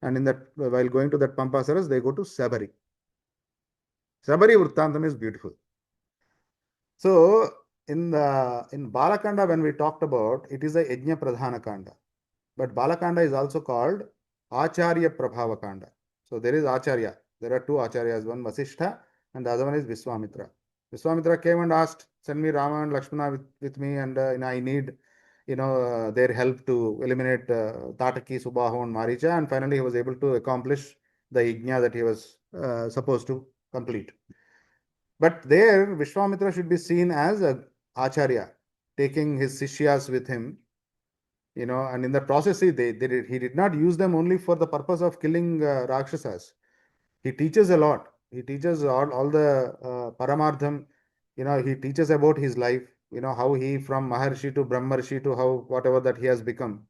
Speaker 3: And in that, while going to that Pampa Saras, they go to Sabari. Sabari Vrittantam is beautiful. So in Balakanda, when we talked about, it is a Yajna Pradhana Kanda. But Balakanda is also called Acharya Prabhava Kanda. So there is Acharya. There are two Acharyas, one Vasishtha and the other one is Viswamitra. Viswamitra came and asked, send me Rama and Lakshmana with me and I need their help to eliminate Tataki, Subahu and Maricha, and finally he was able to accomplish the yajna that he was supposed to complete. But there Vishwamitra should be seen as a Acharya, taking his Sishyas with him, and in the process he did not use them only for the purpose of killing Rakshasas. He teaches a lot. He teaches all the Paramartham. He teaches about his life, how he from Maharshi to Brahmarshi to how whatever that he has become.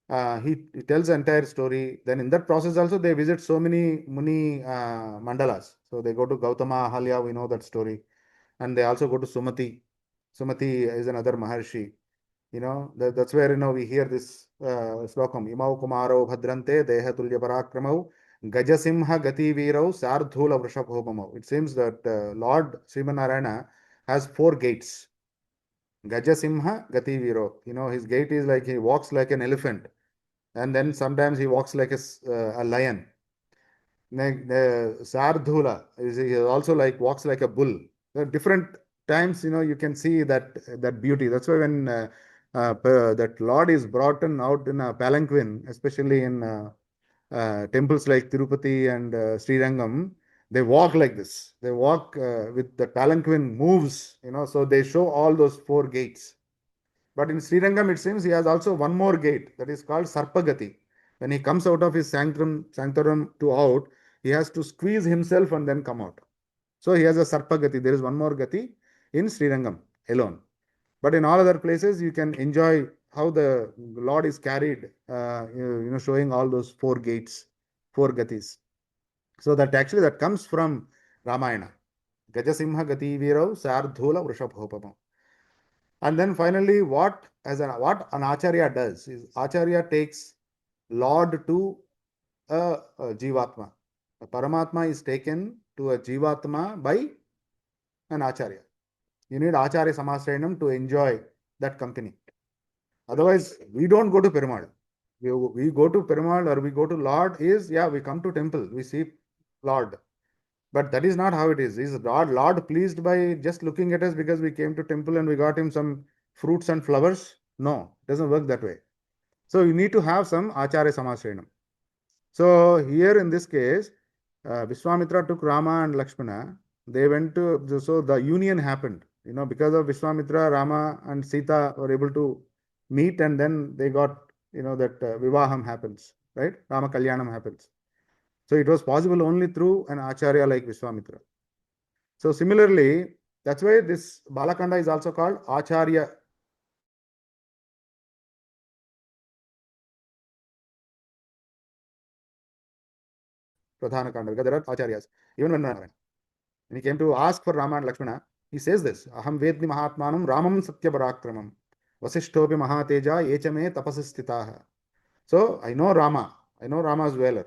Speaker 3: He tells the entire story. Then in that process also they visit so many Muni mandalas. So they go to Gautama, Ahalya, we know that story. And they also go to Sumati. Sumati is another Maharshi. That's where, we hear this slokam. Imau Kumaro Bhadrante Deha Tulya Parakramau Gajasimha Gati Virau Sardhula Vrishapobhamau. It seems that Lord Srimanarayana has 4 gates. Gajasimha Gati Viro. His gait is like he walks like an elephant. And then sometimes he walks like a lion. Sardhula is he also like walks like a bull. Different times, you can see that beauty. That's why when that Lord is brought out in a palanquin, especially in temples like Tirupati and Sri Rangam, they walk like this. They walk with the palanquin moves, so they show all those four gates. But in Sri Rangam, it seems he has also one more gate that is called Sarpagati. When he comes out of his sanctorum to out, he has to squeeze himself and then come out. So he has a Sarpagati. There is one more Gati in Sri Rangam alone. But in all other places, you can enjoy how the Lord is carried, showing all those four gates, four Gatis. So that actually that comes from Ramayana. Gajasimha Gati Virau Sardhula Vrishabhopamam. And then finally, what an Acharya does is Acharya takes Lord to a Jivatma. A Paramatma is taken to a Jivatma by an Acharya. You need Acharya Samasranam to enjoy that company. Otherwise, we don't go to Perumal. We go to Perumal or we go to Lord we come to temple, we see Lord. But that is not how it is. Is Lord pleased by just looking at us because we came to temple and we got him some fruits and flowers? No, it doesn't work that way. So you need to have some Acharya Samasranam. So here in this case, Vishwamitra took Rama and Lakshmana. They went to, so the union happened. Because of Vishwamitra, Rama and Sita were able to meet, and then they got, that Vivaham happens, right? Rama Kalyanam happens. So it was possible only through an Acharya like Vishwamitra. So similarly, that's why this Balakanda is also called Acharya. Pradhana Kanda, because there are Acharyas. Even when he came to ask for Rama and Lakshmana, he says this, Aham Vedmi Mahatmanam Ramam Satya Parakramam Vasishtopi Mahateja Echame Tapasistitaha. So I know Rama's valor.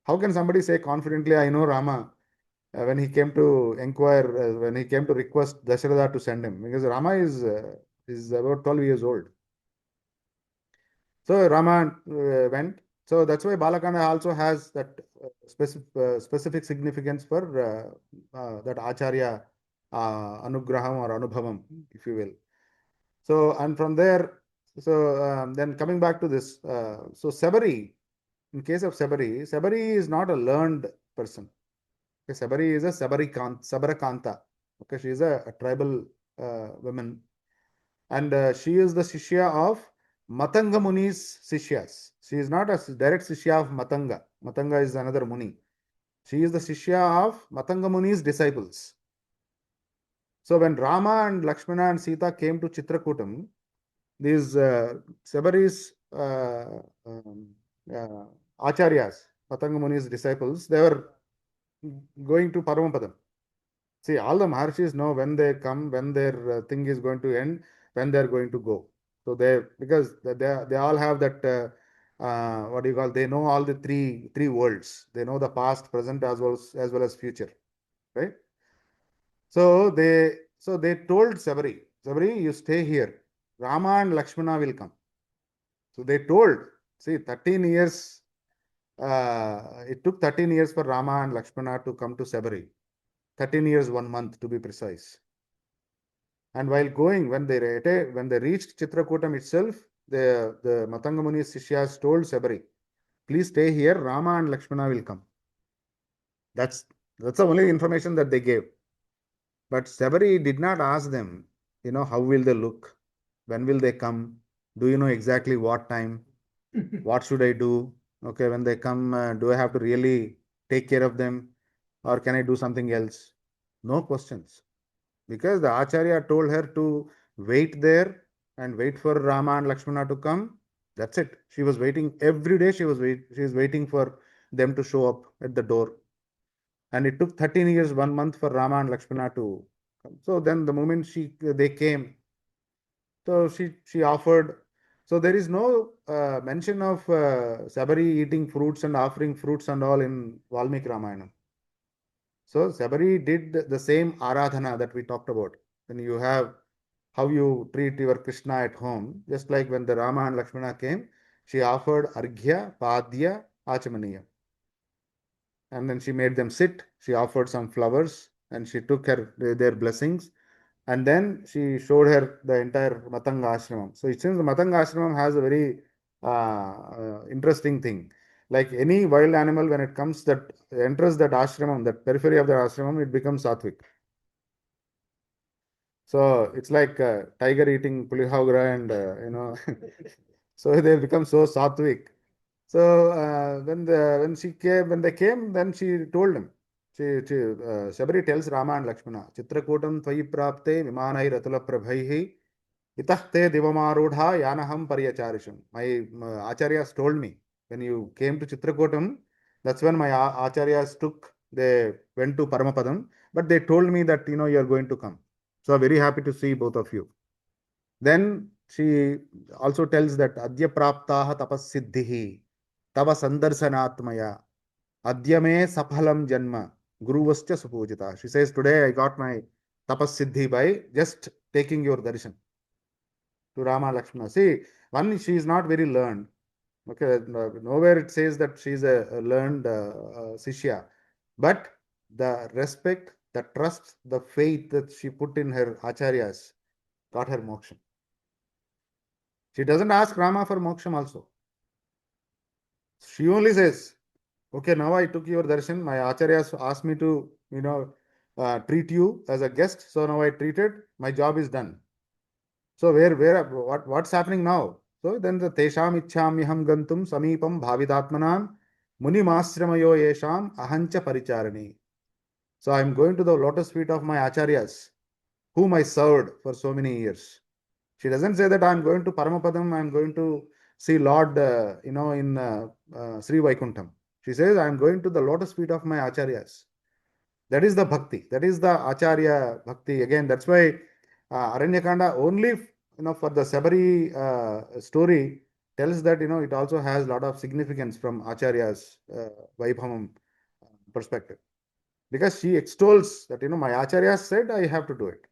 Speaker 3: How can somebody say confidently, I know Rama, when he came to inquire, when he came to request Dasharatha to send him? Because Rama is about 12 years old. So Rama went. So that's why Balakanda also has that specific significance for that Acharya Anugraham or Anubhavam, if you will. So, and from there, so then coming back to this, so Sabari, in case of Sabari is not a learned person. Okay, Sabari is a Sabarakanta. Okay, she is a tribal woman, and she is the Shishya of Matanga Muni's Sishyas. She is not a direct Sishya of Matanga. Matanga is another Muni. She is the Shishya of Matanga Muni's disciples. So when Rama and Lakshmana and Sita came to Chitrakutam, these Sabari's Acharyas, Matanga Muni's disciples, they were going to Paramapadam. See, all the Maharshis know when they come, when their thing is going to end, when they are going to go. So because they all have that what do you call? They know all the three worlds. They know the past, present, as well as future, right? So they told Sabari, you stay here. Rama and Lakshmana will come. So they told. See, 13 years. It took 13 years for Rama and Lakshmana to come to Sabari. 13 years, 1 month to be precise. And while going, when they reached Chitrakutam itself, the Matanga Muni Sishyas told Sabari, please stay here, Rama and Lakshmana will come. That's the only information that they gave. But Sabari did not ask them, how will they look? When will they come? Do you know exactly what time? What should I do? Okay, when they come, do I have to really take care of them? Or can I do something else? No questions. Because the Acharya told her to wait there and wait for Rama and Lakshmana to come. That's it. She was waiting every day. She is waiting for them to show up at the door. And it took 13 years, 1 month for Rama and Lakshmana to come. So then the moment they came, so she offered. So there is no mention of Sabari eating fruits and offering fruits and all in Valmiki Ramayana. So Sabari did the same aradhana that we talked about. When you have how you treat your Krishna at home, just like when the Rama and Lakshmana came, she offered Arghya, Padya, Achamaniya. And then she made them sit, she offered some flowers, and she took their blessings. And then she showed her the entire Matanga Ashramam. So it seems the Matanga Ashramam has a very interesting thing. like any wild animal, when it comes that enters that ashramam, that periphery of the ashramam, it becomes sattvic. So it's like tiger eating pulihogra and so they become so sattvic. So when they came, then she told him. Shabari tells Rama and Lakshmana, Chitrakutam tvayi prapte vimanai ratula prabhaihi itah te divamarudha yanaham paryacharisham. My Acharyas told me, when you came to Chitrakutam, that's when my Acharyas they went to Paramapadam, but they told me that, you are going to come. So I'm very happy to see both of you. Then she also tells that Adya praptaha tapas siddhihi tava sandarsanatmaya adyame saphalam janma guruvascha supujita. She says, today I got my tapas siddhi by just taking your darshan to Rama Lakshmana. See, one, she is not very learned. Okay, nowhere it says that she is a learned Sishya. But the respect, the trust, the faith that she put in her Acharyas got her moksha. She doesn't ask Rama for moksham also. She only says, okay, now I took your darshan. My Acharyas asked me to, treat you as a guest. So now I treated. My job is done. So what's happening now? So then the tesham ichhamyaham gantum samipam bhavidatmanam munimasramayo yesham ahancha paricharani. So I'm going to the lotus feet of my Acharyas, whom I served for so many years. She doesn't say that I'm going to Paramapadam, I'm going to see Lord, in Sri Vaikuntham. She says, I'm going to the lotus feet of my Acharyas. That is the bhakti. That is the Acharya bhakti. Again, that's why Aranya Kanda only, for the Sabari story tells that, it also has a lot of significance from Acharya's Vaibhavam perspective. Because she extols that, my Acharya said I have to do it.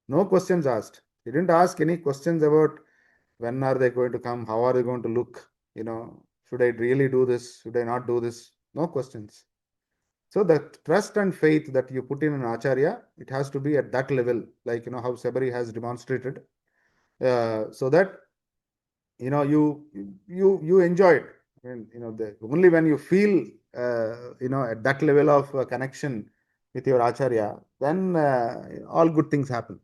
Speaker 3: No questions asked. He didn't ask any questions about when are they going to come, how are they going to look, should I really do this, should I not do this? No questions. So the trust and faith that you put in an Acharya, it has to be at that level, like, how Sabari has demonstrated, so that, you enjoy it. I mean, only when you feel, at that level of connection with your Acharya, then all good things happen.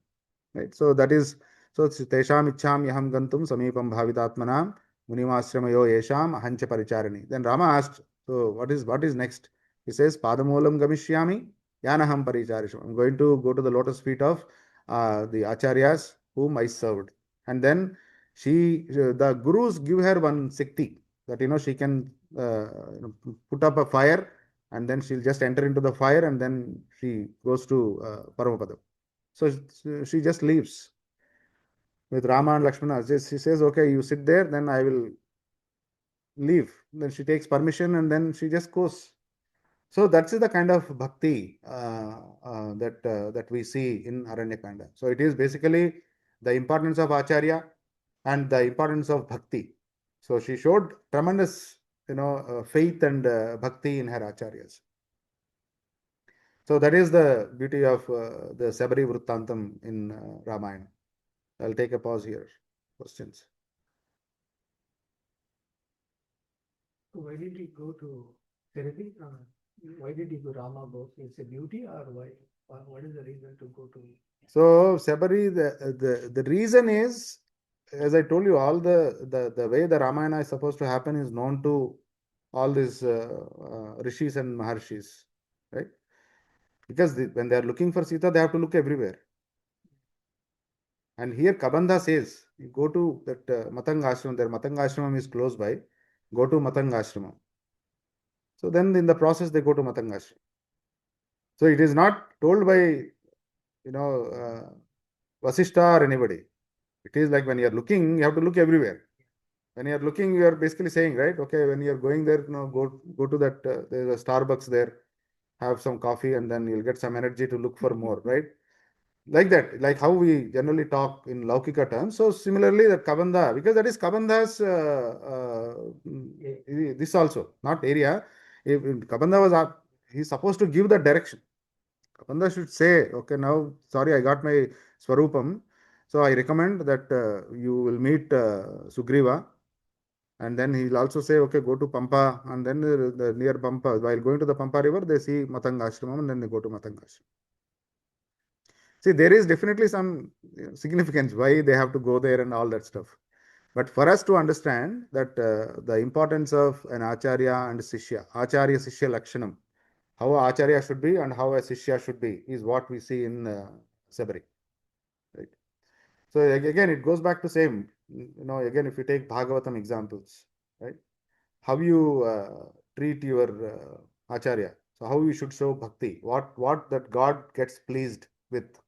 Speaker 3: Right? So that is, so tesham ichham yaham gantum samipam bhavitatmanam munimasramayo yesham ahancha paricharani. Then Rama asked, so what is next? He says, padamulam gamishyami yanaham paricharishm. I'm going to go to the lotus feet of the Acharyas whom I served. And then the gurus give her one sikti that, she can put up a fire and then she'll just enter into the fire and then she goes to Paramapadam. So she just leaves with Rama and Lakshmana. She says, okay, you sit there, then I will leave. Then she takes permission and then she just goes. So that's the kind of bhakti that we see in Aranya Kanda. So it is basically the importance of Acharya and the importance of bhakti. So she showed tremendous, faith and bhakti in her Acharyas. So that is the beauty of the Sabari Vrittantam in Ramayana. I'll take a pause here. Questions?
Speaker 2: Why did he go to Therapy? Why did he go Rama go? It's a beauty or why? What is the reason to go to?
Speaker 3: So Sabari, the reason is, as I told you, all the way the Ramayana is supposed to happen is known to all these rishis and maharshis, right? Because when they are looking for Sita, they have to look everywhere. And here Kabandha says, you go to that Matanga Ashram, their Matanga Ashram is close by, go to Matanga Ashram. So then in the process, they go to Matanga Ashram. So it is not told by, Vasishtha or anybody. It is like when you are looking, you have to look everywhere. When you are looking, you are basically saying, right? Okay, when you are going there, go to that, there's a Starbucks there, have some coffee, and then you'll get some energy to look for more, right? Like that, like how we generally talk in Laukika terms. So similarly, that Kabandha, because that is Kabandha's this also, not area. If Kabandha was, he's supposed to give the direction. Kabandha should say, okay, now, sorry, I got my Swarupam. So I recommend that you will meet Sugriva And then he'll also say, okay, go to Pampa, and then near Pampa, while going to the Pampa river, they see Matanga Ashramam, and then they go to Matanga Ashramam. See, there is definitely some significance why they have to go there and all that stuff. But for us to understand that the importance of an Acharya and Sishya, Acharya Sishya Lakshanam, how a Acharya should be and how a Sishya should be, is what we see in Sabari. Right? So again, it goes back to same, again, if you take Bhagavatam examples, right? How you treat your Acharya. So how you should show bhakti, what that God gets pleased with.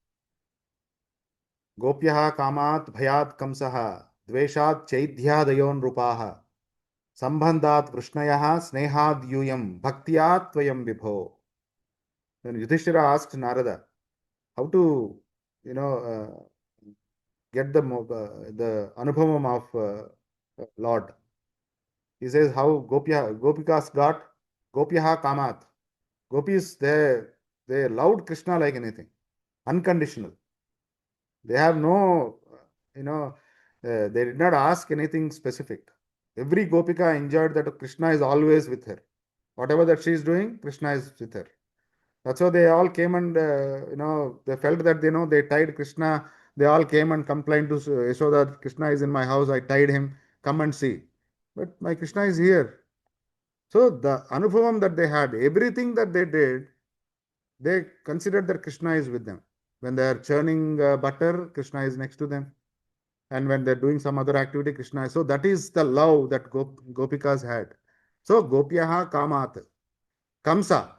Speaker 3: Gopyaha kamat bhayat kamsaha dveshat chaidyadayon rupaha sambandhat vrishnayaha snehad yuyam bhaktiyat tvayam vibho. When Yudhishthira asked Narada how to, get the anubhavam of Lord, he says how Gopikas got Gopyaha kamat. Gopis, they loved Krishna like anything, unconditional. They have no, they did not ask anything specific. Every Gopika enjoyed that Krishna is always with her. Whatever that she is doing, Krishna is with her. That's why they all came and, they felt that, they tied Krishna. They all came and complained to Yashoda, Krishna is in my house, I tied him, come and see. But my Krishna is here. So the anubhavam that they had, everything that they did, they considered that Krishna is with them. When they are churning butter, Krishna is next to them. And when they're doing some other activity, Krishna is. So that is the love that Gopikas had. So Gopyaha Kamat. Kamsa.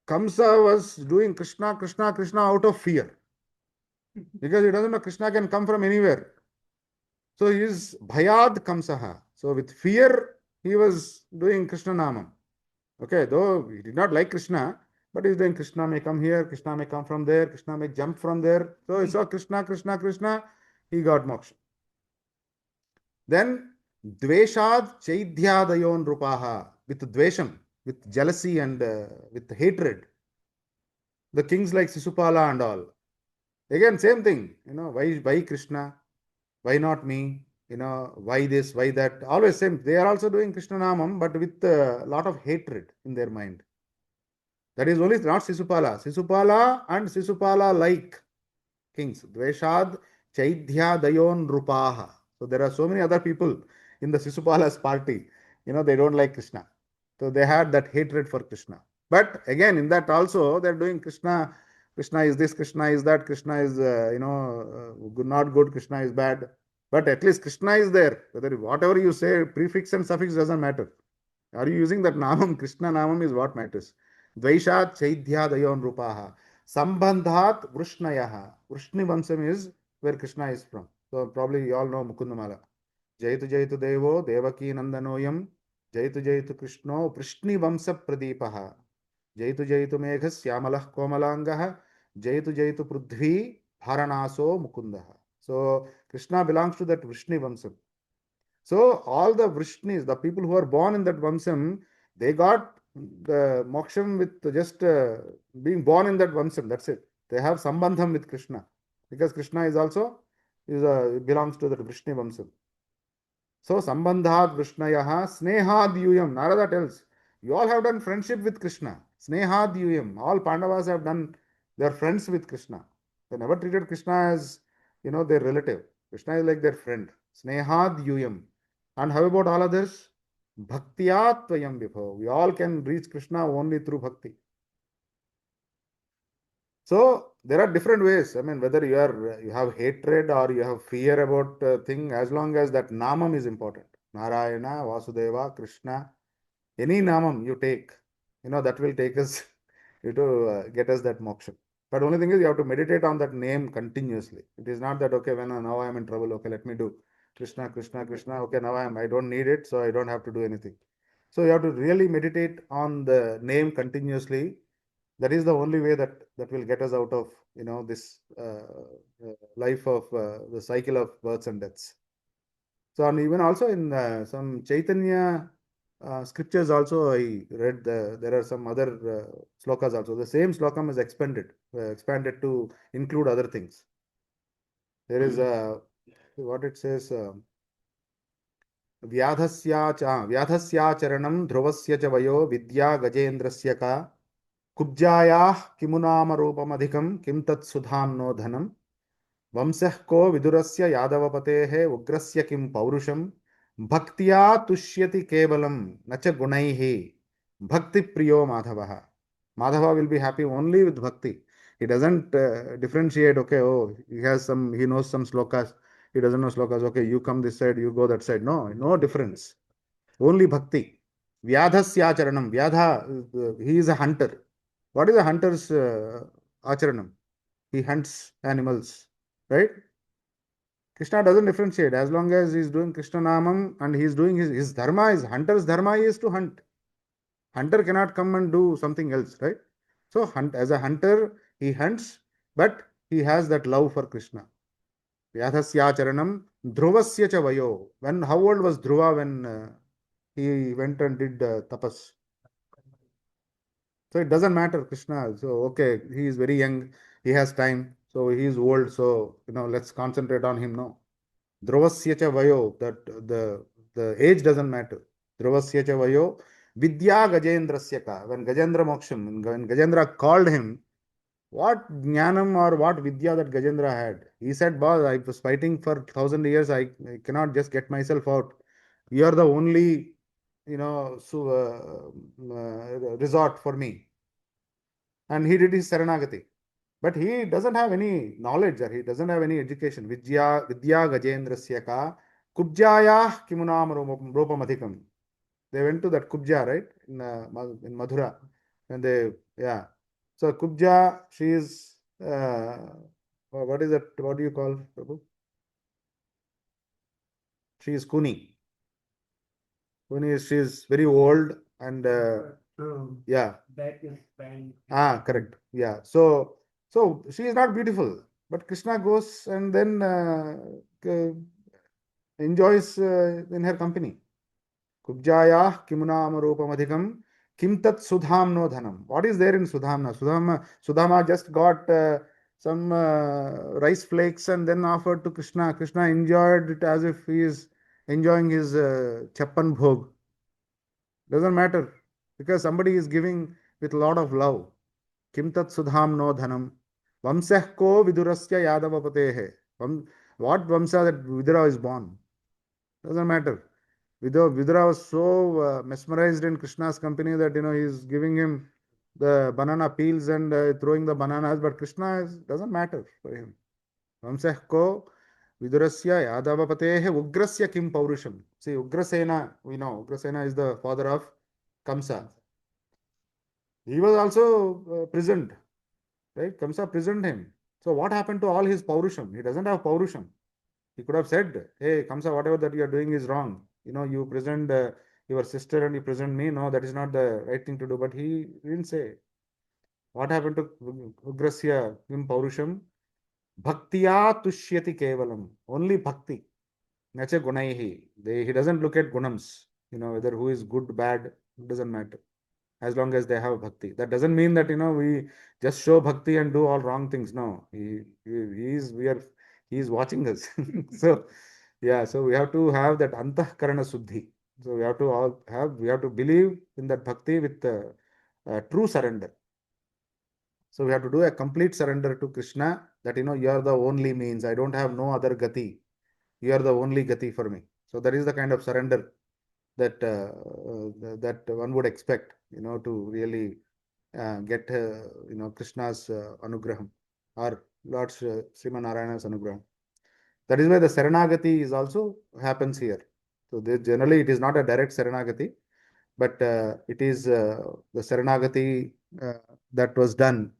Speaker 3: Kamsa was doing Krishna, Krishna, Krishna out of fear. Because he doesn't know Krishna can come from anywhere. So he is Bhayad Kamsaha. So with fear, he was doing Krishna Namam. Okay, though he did not like Krishna, but he's doing Krishna may come here, Krishna may come from there, Krishna may jump from there. So he saw Krishna, Krishna, Krishna, he got moksha. Then Dveshad Chaidyadayon Rupaha, with Dvesham, with jealousy and with hatred. The kings like Sisupala and all. Again, same thing, why Krishna? Why not me? Why this, why that? Always same. They are also doing Krishna Namam, but with a lot of hatred in their mind. That is only not Sisupala. Sisupala and Sisupala like kings. Dveshad Chaidhya Dayon Rupaha. So there are so many other people in the Sisupala's party. They don't like Krishna. So they had that hatred for Krishna. But again, in that also, they're doing Krishna. Krishna is this, Krishna is that, Krishna is, good, not good, Krishna is bad. But at least Krishna is there. Whatever you say, prefix and suffix doesn't matter. Are you using that Namam? Krishna Namam is what matters. Dvaishat Chaidyadayon Rupaha. Sambandhat Vrishnayaha. Vrishni Vamsam is where Krishna is from. So probably you all know Mukundamala. Jaitu Jaitu Devo Devaki Nandanoyam. Jaitu Jaitu Krishno Vrishni Vamsa Pradeepaha. Jaitu Jaitu Meghas Yamalah Komalangaha. Jaitu Jaitu Prudhvi Bharanaso Mukundaha. So Krishna belongs to that Vrishni Vamsam. So all the Vrishnis, the people who are born in that Vamsam, they got the moksham with just being born in that Vamsam. That's it. They have sambandham with Krishna. Because Krishna is also belongs to the Vrishni Vamsam. So sambandhat Vrishnayaha snehad yuyam. Narada tells, you all have done friendship with Krishna. Snehad yuyam. All Pandavas have done, they are friends with Krishna. They never treated Krishna as, their relative. Krishna is like their friend. Snehad yuyam. And how about all others? Bhaktiyat tvayam vibho. We all can reach Krishna only through bhakti. So there are different ways. I mean, whether you have hatred or you have fear about thing, as long as that namam is important. Narayana, Vasudeva, Krishna, any namam you take, that will take us to get us that moksha. But only thing is you have to meditate on that name continuously. It is not that, okay, now I am in trouble, okay, let me do Krishna, Krishna, Krishna, okay, now I don't need it, so I don't have to do anything. So you have to really meditate on the name continuously. That is the only way that will get us out of, this life of the cycle of births and deaths. So, and even also in some Chaitanya scriptures also I read, there are some other slokas also. The same slokam is expanded to include other things. There is what it says, व्याधस्याचरणं ध्रुवस्य च वयो विद्या गजेन्द्रस्य का कुब्जायाः किमुनामरूपमधिकं किं तत्सुधां no धनं वंशः को विदुरस्य यादवपतेः उग्रस्य किं पौरुषं भक्त्या तुष्यति केवलं न च गुणैः भक्तिप्रियो माधवः. Madhava will be happy only with bhakti. He doesn't differentiate, okay, oh, he knows some slokas, he doesn't know slokas, okay, you come this side, you go that side. No, no difference. Only bhakti. Vyadhasya acharanam. Vyadha, he is a hunter. What is a hunter's acharanam? He hunts animals, right? Krishna doesn't differentiate. As long as he is doing Krishna Namam and he is doing his dharma, his hunter's dharma is to hunt. Hunter cannot come and do something else, right? So as a hunter, he hunts, but he has that love for Krishna. Vyadhasya charanam dhruvasya cha vayo. How old was Dhruva when he went and did tapas? So it doesn't matter, Krishna. So, okay, he is very young, he has time, so he is old, so, let's concentrate on him now. Dhruvasya cha vayo, that the age doesn't matter. Dhruvasya cha vayo, vidya gajendrasya ka. When Gajendra Moksham, when Gajendra called him, what jnanam or what vidya that Gajendra had? He said, boss, I was fighting for 1,000 years, I cannot just get myself out. You are the only, resort for me. And he did his Saranagati. But he doesn't have any knowledge or he doesn't have any education. Vidya Gajendrasya ka Kubjaya Kimunam Ropamadhikam. They went to that Kubja, right? In Madhura. And yeah. So Kubja, she is, what is that? What do you call, Prabhu? She is Kuni. Kuni, she is very old and, yeah.
Speaker 2: Back is bang.
Speaker 3: Correct. Yeah. So she is not beautiful, but Krishna goes and then enjoys in her company. Kubjaya kimunam rupamadhikam kim tat sudham no dhanam. What is there in Sudhamna? Sudhama just got some rice flakes and then offered to Krishna. Krishna enjoyed it as if he is enjoying his chappan bhog. Doesn't matter because somebody is giving with a lot of love. Kim tat sudham no dhanam. Vamsah ko vidurasya yadavapatehe. What Vamsa that Vidura is born? Doesn't matter. Vidura was so mesmerized in Krishna's company that, he is giving him the banana peels and throwing the bananas, but Krishna doesn't matter for him. Vamsah ko vidurasya yadavapatehe ugrasya kim paurusham. See, Ugrasena, we know, Ugrasena is the father of Kamsa. He was also prisoned. Right? Kamsa prisoned him. So what happened to all his paurusham? He doesn't have paurusham. He could have said, hey, Kamsa, whatever that you are doing is wrong. You prisoned your sister and you prisoned me. No, that is not the right thing to do. But he didn't say. What happened to Ugrasya Kim Paurusham? Bhaktiya tushyati kevalam. Only bhakti. Nacha gunaihi. He doesn't look at gunams. Whether who is good, bad, doesn't matter. As long as they have bhakti. That doesn't mean that we just show bhakti and do all wrong things. No, he is watching us. So yeah, so we have to have that antahkarana suddhi. So we have to believe in that bhakti with true surrender. So we have to do a complete surrender to Krishna. That you are the only means. I don't have no other gati. You are the only gati for me. So that is the kind of surrender that that one would expect, to really get Krishna's anugraham or Lord Sri Narayana's anugraham. That is why the Saranagati is also happens here. So generally it is not a direct Saranagati, but it is the Saranagati that was done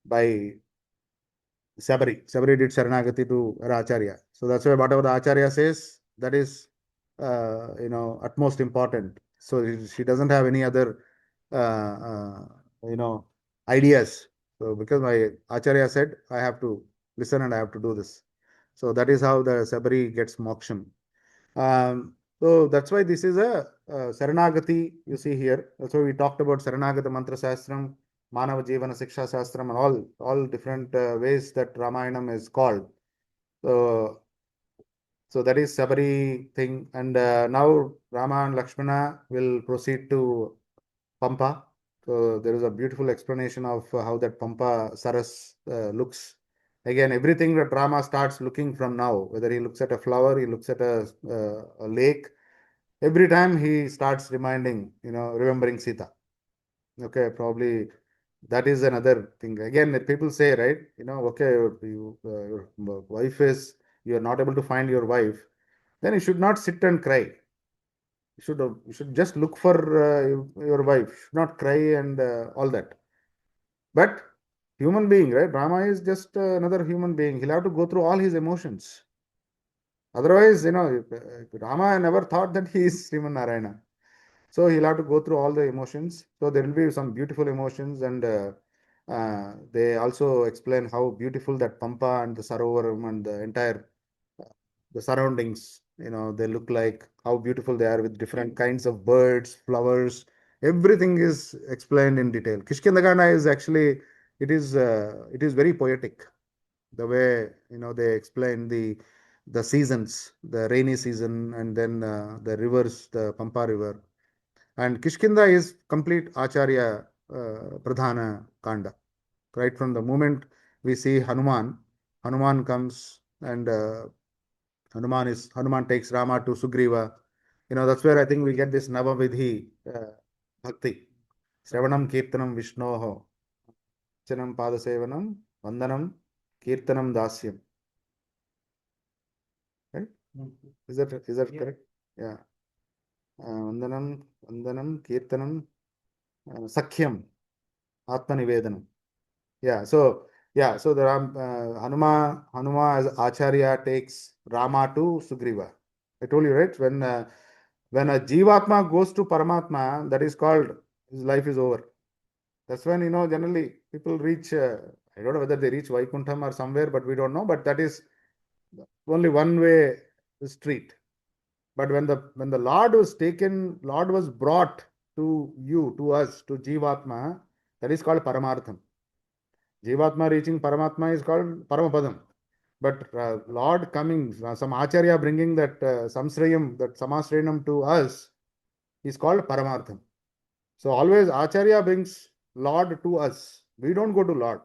Speaker 3: by Sabari. Sabari did Saranagati to Acharya. So that's why whatever the Acharya says, that is utmost important. So she doesn't have any other ideas. So because my Acharya said, I have to listen and I have to do this. So that is how the Sabari gets moksham. So that's why this is a Saranagati you see here. So we talked about Saranagata Mantra Sastram, Manava Jivana Siksha Sastram, and all different ways that Ramayanam is called. So So that is Sabari thing. And now Rama and Lakshmana will proceed to Pampa. So there is a beautiful explanation of how that Pampa Saras looks. Again, everything that Rama starts looking from now, whether he looks at a flower, he looks at a lake, every time he starts remembering Sita. Okay, probably that is another thing. Again, people say, right, okay, your wife is, you are not able to find your wife, then you should not sit and cry. You should just look for your wife. You should not cry and all that. But human being, right? Rama is just another human being. He'll have to go through all his emotions. Otherwise, Rama never thought that he is Sriman Narayana. So he'll have to go through all the emotions. So there will be some beautiful emotions, and they also explain how beautiful that Pampa and the Sarovaram and the entire the surroundings, they look like, how beautiful they are with different kinds of birds, flowers. Everything is explained in detail. Kishkindagana is actually, it is very poetic. The way, they explain the seasons, the rainy season, and then the rivers, the Pampa river. And Kishkinda is complete Acharya Pradhana Kanda. Right from the moment we see Hanuman comes, and Hanuman takes Rama to Sugriva. That's where I think we get this Navavidhi bhakti. Shravanam Kirtanam Vishnoho, Chanam Padasevanam, Vandanam, Kirtanam Dasyam. Right? Is that correct? Yeah. Vandanam, Kirtanam, Sakhyam, Atma Nivedanam. Yeah. So the Hanuma as Acharya takes Rama to Sugriva. I told you, right? When a Jivatma goes to Paramatma, that is called his life is over. That's when, generally people reach, I don't know whether they reach Vaikuntham or somewhere, but we don't know. But that is only one way street. But when the Lord was taken, Lord was brought to you, to us, to Jivatma, that is called Paramartham. Jivatma reaching Paramatma is called Paramapadam. But Lord coming, some Acharya bringing that Samsrayam, that Samasrayanam to us is called Paramartham. So always Acharya brings Lord to us. We don't go to Lord.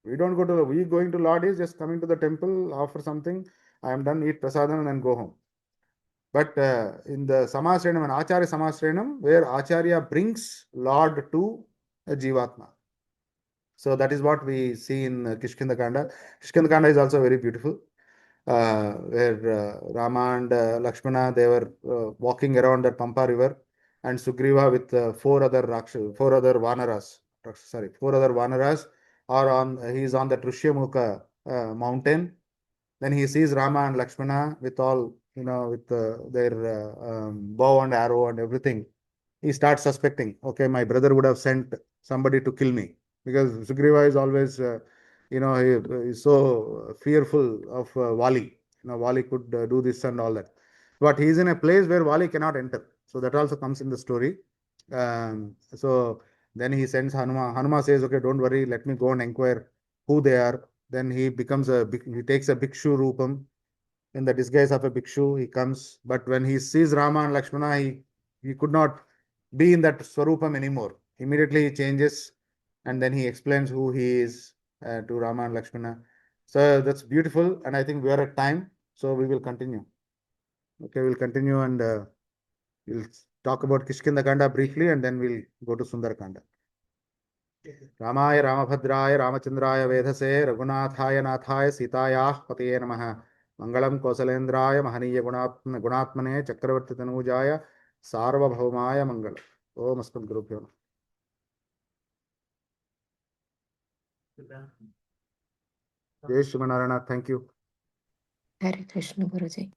Speaker 3: We going to Lord is just coming to the temple, offer something, I am done, eat prasadam and then go home. But in the Samasranam and Acharya Samasranam, where Acharya brings Lord to a Jivatma. So that is what we see in Kishkindakanda. Kishkindakanda is also very beautiful, where Rama and Lakshmana, they were walking around the Pampa river, and Sugriva with four other Vanaras, he is on the Trishyamukha mountain. Then he sees Rama and Lakshmana with all, with their bow and arrow and everything. He starts suspecting, okay, my brother would have sent somebody to kill me, because Sugriva is always, he is so fearful of Vali. Vali could do this and all that. But he is in a place where Vali cannot enter. So that also comes in the story. So then he sends Hanuma. Hanuma says, okay, don't worry, let me go and inquire who they are. Then he takes a bhikshu roopam. In the disguise of a bhikshu, he comes. But when he sees Rama and Lakshmana, he could not be in that swarupam anymore. Immediately he changes, and then he explains who he is to Rama and Lakshmana. So that's beautiful, and I think we are at time, so we will continue. Okay, we'll continue, and we'll talk about Kishkindakanda briefly, and then we'll go to Sundarakanda. रामाय रामभद्राय रामचंद्राय वेधसे रघुनाथाय नाथाय सीतायाः पतये नमः मंगलम कौसलेन्द्राय महनीय गुणात्मने चक्रवर्ती तनूजाय सार्वभौमाय मंगल ओम अस्मद्गुरुभ्यो नमः जय Srimannarayana thank you
Speaker 4: Hare Krishna Guruji.